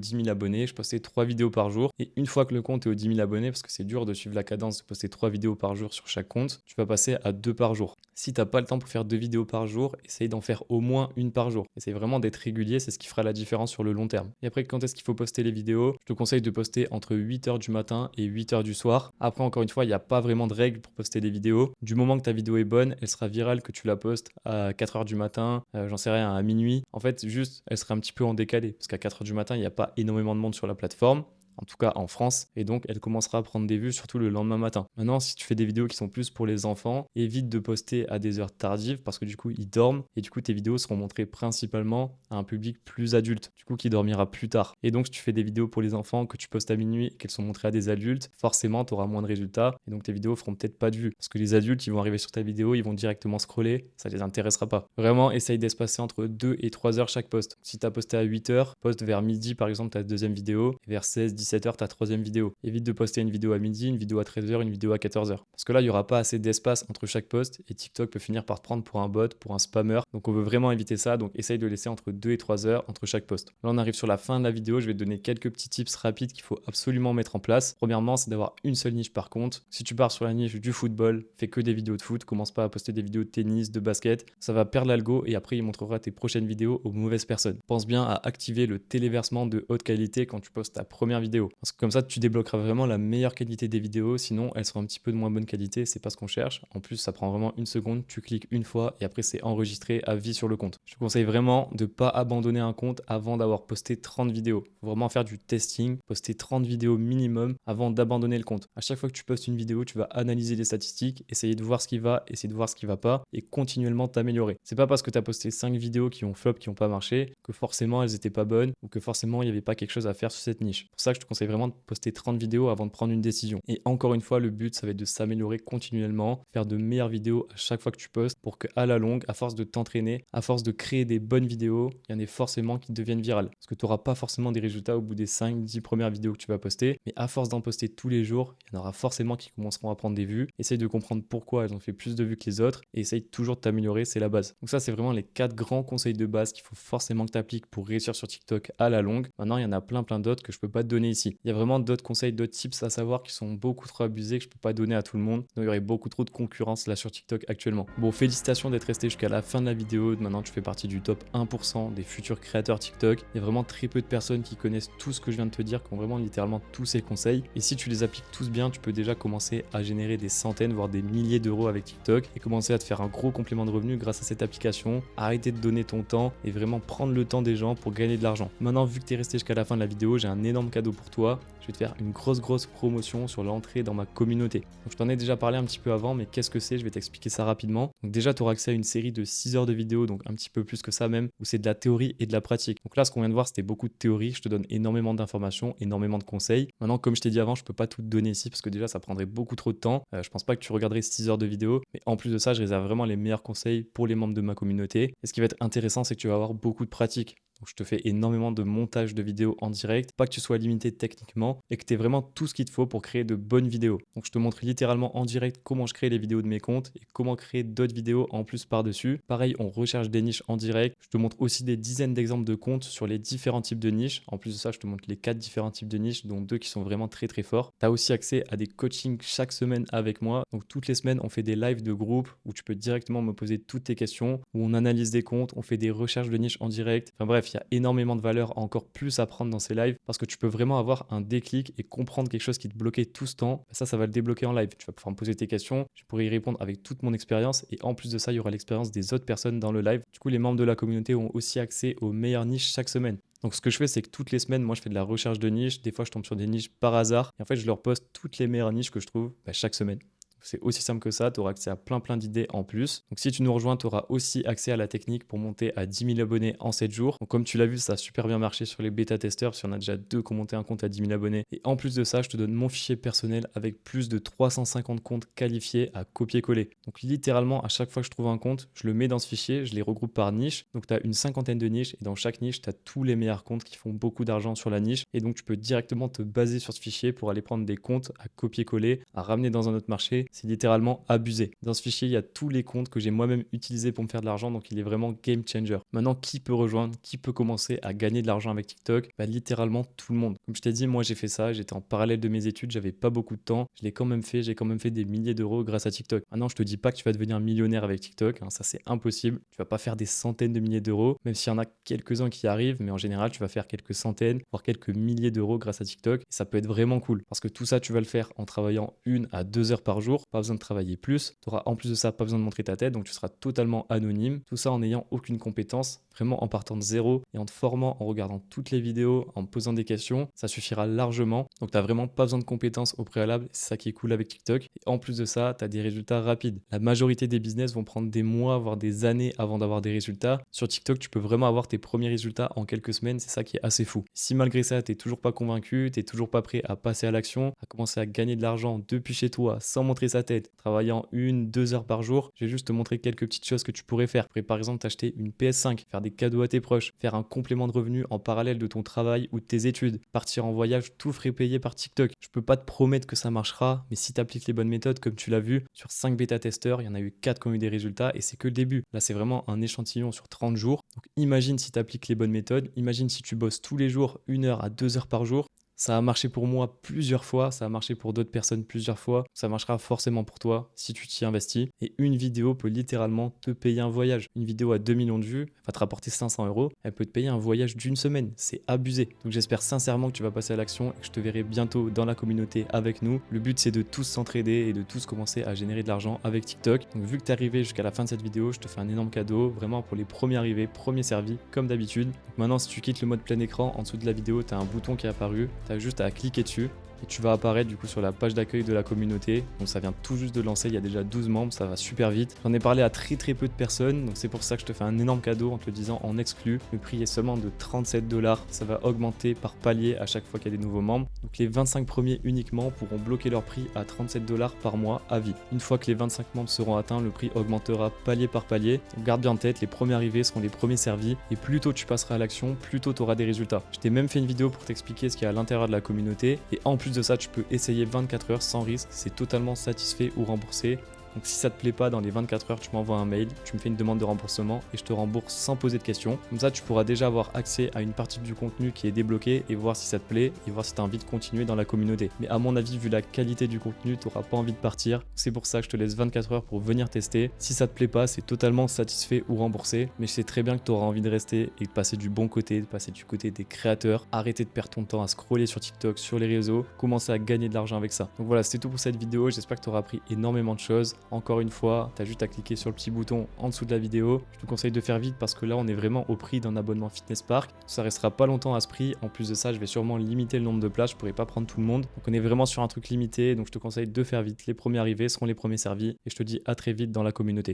10 000 abonnés, je postais 3 vidéos par jour. Et une fois que le compte est aux 10 000 abonnés, parce que c'est dur de suivre la cadence de poster 3 vidéos par jour sur chaque compte, tu vas passer à 2 par jour. Si t'as pas le temps pour faire 2 vidéos par jour, essaye d'en faire au moins une par jour. Essaye vraiment d'être régulier, c'est ce qui fera la différence sur le long terme. Et après, quand est-ce qu'il faut poster les vidéos? Je te conseille de poster entre 8h du matin et 8h du soir. Après, encore une fois, il n'y a pas vraiment de règles pour poster des vidéos. Du moment que ta vidéo est bonne, elle sera virale que tu la postes à 4h du matin, j'en sais rien, à minuit. En fait, juste, elle sera un petit peu en décalé, parce qu'à 4h du matin, il n'y a pas énormément de monde sur la plateforme. En tout cas en France, et donc elle commencera à prendre des vues surtout le lendemain matin. Maintenant, si tu fais des vidéos qui sont plus pour les enfants, évite de poster à des heures tardives parce que du coup ils dorment et du coup tes vidéos seront montrées principalement à un public plus adulte, du coup qui dormira plus tard. Et donc si tu fais des vidéos pour les enfants que tu postes à minuit et qu'elles sont montrées à des adultes, forcément tu auras moins de résultats et donc tes vidéos feront peut-être pas de vues parce que les adultes ils vont arriver sur ta vidéo, ils vont directement scroller, ça les intéressera pas. Vraiment, essaye d'espacer entre 2 et 3 heures chaque post. Si tu as posté à 8 heures, poste vers midi par exemple ta deuxième vidéo et vers 16-17h ta troisième vidéo. Évite de poster une vidéo à midi, une vidéo à 13h, une vidéo à 14h. Parce que là, il n'y aura pas assez d'espace entre chaque post et TikTok peut finir par te prendre pour un bot, pour un spammer. Donc on veut vraiment éviter ça, donc essaye de laisser entre 2 et 3 heures entre chaque post. Là, on arrive sur la fin de la vidéo, je vais te donner quelques petits tips rapides qu'il faut absolument mettre en place. Premièrement, c'est d'avoir une seule niche par contre. Si tu pars sur la niche du football, fais que des vidéos de foot, commence pas à poster des vidéos de tennis, de basket. Ça va perdre l'algo et après, il montrera tes prochaines vidéos aux mauvaises personnes. Pense bien à activer le téléversement de haute qualité quand tu postes ta première vidéo. Parce que comme ça, tu débloqueras vraiment la meilleure qualité des vidéos, sinon elles seront un petit peu de moins bonne qualité, c'est pas ce qu'on cherche. En plus, ça prend vraiment une seconde, tu cliques une fois et après c'est enregistré à vie sur le compte. Je te conseille vraiment de pas abandonner un compte avant d'avoir posté 30 vidéos. Faut vraiment faire du testing, poster 30 vidéos minimum avant d'abandonner le compte. À chaque fois que tu postes une vidéo, tu vas analyser les statistiques, essayer de voir ce qui va, essayer de voir ce qui va pas et continuellement t'améliorer. C'est pas parce que tu as posté 5 vidéos qui ont flop, qui ont pas marché, que forcément elles étaient pas bonnes ou que forcément il y avait pas quelque chose à faire sur cette niche. C'est pour ça que je te conseille vraiment de poster 30 vidéos avant de prendre une décision. Et encore une fois, le but, ça va être de s'améliorer continuellement, faire de meilleures vidéos à chaque fois que tu postes pour qu'à la longue, à force de t'entraîner, à force de créer des bonnes vidéos, il y en ait forcément qui deviennent virales. Parce que tu n'auras pas forcément des résultats au bout des 5-10 premières vidéos que tu vas poster, mais à force d'en poster tous les jours, il y en aura forcément qui commenceront à prendre des vues. Essaye de comprendre pourquoi elles ont fait plus de vues que les autres et essaye toujours de t'améliorer, c'est la base. Donc ça, c'est vraiment les 4 grands conseils de base qu'il faut forcément que tu appliques pour réussir sur TikTok à la longue. Maintenant, il y en a plein d'autres que je peux pas te donner ici. Il y a vraiment d'autres conseils, d'autres tips à savoir qui sont beaucoup trop abusés que je peux pas donner à tout le monde. Donc il y aurait beaucoup trop de concurrence là sur TikTok actuellement. Bon, félicitations d'être resté jusqu'à la fin de la vidéo. Maintenant, tu fais partie du top 1% des futurs créateurs TikTok. Il y a vraiment très peu de personnes qui connaissent tout ce que je viens de te dire, qui ont vraiment littéralement tous ces conseils. Et si tu les appliques tous bien, tu peux déjà commencer à générer des centaines, voire des milliers d'euros avec TikTok et commencer à te faire un gros complément de revenus grâce à cette application. Arrêter de donner ton temps et vraiment prendre le temps des gens pour gagner de l'argent. Maintenant, vu que tu es resté jusqu'à la fin de la vidéo, j'ai un énorme cadeau pour toi. Je vais te faire une grosse promotion sur l'entrée dans ma communauté. Donc je t'en ai déjà parlé un petit peu avant, mais qu'est-ce que c'est? Je vais t'expliquer ça rapidement. Donc déjà, tu auras accès à une série de 6 heures de vidéos, donc un petit peu plus que ça même, où c'est de la théorie et de la pratique. Donc là, ce qu'on vient de voir, c'était beaucoup de théorie. Je te donne énormément d'informations, énormément de conseils. Maintenant, comme je t'ai dit avant, je peux pas tout te donner ici parce que déjà, ça prendrait beaucoup trop de temps. Je pense pas que tu regarderais 6 heures de vidéos, mais en plus de ça, je réserve vraiment les meilleurs conseils pour les membres de ma communauté. Et ce qui va être intéressant, c'est que tu vas avoir beaucoup de pratique. Donc je te fais énormément de montage de vidéos en direct, pas que tu sois limité techniquement et que tu aies vraiment tout ce qu'il te faut pour créer de bonnes vidéos. Donc je te montre littéralement en direct comment je crée les vidéos de mes comptes et comment créer d'autres vidéos en plus par-dessus. Pareil, on recherche des niches en direct. Je te montre aussi des dizaines d'exemples de comptes sur les différents types de niches. En plus de ça, je te montre les 4 différents types de niches, dont 2 qui sont vraiment très forts. Tu as aussi accès à des coachings chaque semaine avec moi. Donc toutes les semaines, on fait des lives de groupe où tu peux directement me poser toutes tes questions, où on analyse des comptes, on fait des recherches de niches en direct. Enfin bref, il y a énormément de valeur encore plus à prendre dans ces lives parce que tu peux vraiment avoir un déclic et comprendre quelque chose qui te bloquait tout ce temps. Ça va le débloquer en live. Tu vas pouvoir me poser tes questions, je pourrai y répondre avec toute mon expérience et en plus de ça, il y aura l'expérience des autres personnes dans le live. Du coup, les membres de la communauté ont aussi accès aux meilleures niches chaque semaine. Donc ce que je fais, c'est que toutes les semaines, moi je fais de la recherche de niches. Des fois, je tombe sur des niches par hasard et en fait, je leur poste toutes les meilleures niches que je trouve chaque semaine. C'est aussi simple que ça, tu auras accès à plein d'idées en plus. Donc si tu nous rejoins, tu auras aussi accès à la technique pour monter à 10 000 abonnés en 7 jours. Donc comme tu l'as vu, ça a super bien marché sur les bêta-testeurs, si on a déjà 2 qui ont monté un compte à 10 000 abonnés. Et en plus de ça, je te donne mon fichier personnel avec plus de 350 comptes qualifiés à copier-coller. Donc littéralement, à chaque fois que je trouve un compte, je le mets dans ce fichier, je les regroupe par niche. Donc tu as une cinquantaine de niches et dans chaque niche, tu as tous les meilleurs comptes qui font beaucoup d'argent sur la niche. Et donc tu peux directement te baser sur ce fichier pour aller prendre des comptes à copier-coller, à ramener dans un autre marché c'est littéralement abusé. Dans ce fichier, il y a tous les comptes que j'ai moi-même utilisés pour me faire de l'argent, donc il est vraiment game changer. Maintenant, qui peut rejoindre, qui peut commencer à gagner de l'argent avec TikTok? Bah, littéralement tout le monde. Comme je t'ai dit, moi j'ai fait ça, j'étais en parallèle de mes études, j'avais pas beaucoup de temps, je l'ai quand même fait, j'ai quand même fait des milliers d'euros grâce à TikTok. Maintenant, je te dis pas que tu vas devenir millionnaire avec TikTok, hein, ça c'est impossible. Tu vas pas faire des centaines de milliers d'euros, même s'il y en a quelques-uns qui arrivent, mais en général, tu vas faire quelques centaines, voire quelques milliers d'euros grâce à TikTok. Et ça peut être vraiment cool parce que tout ça, tu vas le faire en travaillant 1 à 2 heures par jour, pas besoin de travailler plus. Tu auras en plus de ça pas besoin de montrer ta tête, donc tu seras totalement anonyme. Tout ça en n'ayant aucune compétence, vraiment en partant de zéro et en te formant, en regardant toutes les vidéos, en me posant des questions, ça suffira largement. Donc tu n'as vraiment pas besoin de compétences au préalable, c'est ça qui est cool avec TikTok. Et en plus de ça, tu as des résultats rapides. La majorité des business vont prendre des mois, voire des années avant d'avoir des résultats. Sur TikTok, tu peux vraiment avoir tes premiers résultats en quelques semaines, c'est ça qui est assez fou. Si malgré ça, tu n'es toujours pas convaincu, tu n'es toujours pas prêt à passer à l'action, à commencer à gagner de l'argent depuis chez toi, sans montrer sa tête, travaillant 1-2 heures par jour, je vais juste te montrer quelques petites choses que tu pourrais faire. Tu pourrais par exemple t'acheter une PS5, faire des cadeaux à tes proches, faire un complément de revenus en parallèle de ton travail ou de tes études, partir en voyage, tout frais payé par TikTok. Je peux pas te promettre que ça marchera, mais si tu appliques les bonnes méthodes, comme tu l'as vu, sur 5 bêta-testeurs, il y en a eu 4 qui ont eu des résultats et c'est que le début. Là, c'est vraiment un échantillon sur 30 jours. Donc imagine si tu appliques les bonnes méthodes, imagine si tu bosses tous les jours 1 heure à 2 heures par jour. Ça a marché pour moi plusieurs fois, ça a marché pour d'autres personnes plusieurs fois, ça marchera forcément pour toi si tu t'y investis. Et une vidéo peut littéralement te payer un voyage. Une vidéo à 2 millions de vues va te rapporter 500 euros, elle peut te payer un voyage d'une semaine. C'est abusé. Donc j'espère sincèrement que tu vas passer à l'action et que je te verrai bientôt dans la communauté avec nous. Le but c'est de tous s'entraider et de tous commencer à générer de l'argent avec TikTok. Donc vu que tu es arrivé jusqu'à la fin de cette vidéo, je te fais un énorme cadeau, vraiment pour les premiers arrivés, premiers servis, comme d'habitude. Donc maintenant si tu quittes le mode plein écran, en dessous de la vidéo, tu as un bouton qui est apparu. Tu as juste à cliquer dessus et tu vas apparaître du coup sur la page d'accueil de la communauté. Donc ça vient tout juste de lancer, il y a déjà 12 membres, ça va super vite. J'en ai parlé à très peu de personnes, donc c'est pour ça que je te fais un énorme cadeau en te le disant en exclu. Le prix est seulement de 37 $, ça va augmenter par palier à chaque fois qu'il y a des nouveaux membres. Donc les 25 premiers uniquement pourront bloquer leur prix à 37 $ par mois à vie. Une fois que les 25 membres seront atteints, le prix augmentera palier par palier. Donc garde bien en tête, les premiers arrivés seront les premiers servis et plus tôt tu passeras à l'action, plus tôt tu auras des résultats. Je t'ai même fait une vidéo pour t'expliquer ce qu'il y a à l'intérieur de la communauté et en plus de ça, tu peux essayer 24 heures sans risque, c'est totalement satisfait ou remboursé. Donc si ça te plaît pas dans les 24 heures, tu m'envoies un mail, tu me fais une demande de remboursement et je te rembourse sans poser de questions. Comme ça, tu pourras déjà avoir accès à une partie du contenu qui est débloqué et voir si ça te plaît et voir si tu as envie de continuer dans la communauté. Mais à mon avis, vu la qualité du contenu, tu n'auras pas envie de partir. C'est pour ça que je te laisse 24 heures pour venir tester. Si ça te plaît pas, c'est totalement satisfait ou remboursé. Mais je sais très bien que tu auras envie de rester et de passer du bon côté, de passer du côté des créateurs. Arrêter de perdre ton temps à scroller sur TikTok, sur les réseaux, commencer à gagner de l'argent avec ça. Donc voilà, c'était tout pour cette vidéo. J'espère que tu auras appris énormément de choses. Encore une fois, tu as juste à cliquer sur le petit bouton en dessous de la vidéo. Je te conseille de faire vite parce que là on est vraiment au prix d'un abonnement Fitness Park. Ça restera pas longtemps à ce prix. En plus de ça, je vais sûrement limiter le nombre de places. Je pourrais pas prendre tout le monde. Donc on est vraiment sur un truc limité. Donc je te conseille de faire vite. Les premiers arrivés seront les premiers servis. Et je te dis à très vite dans la communauté.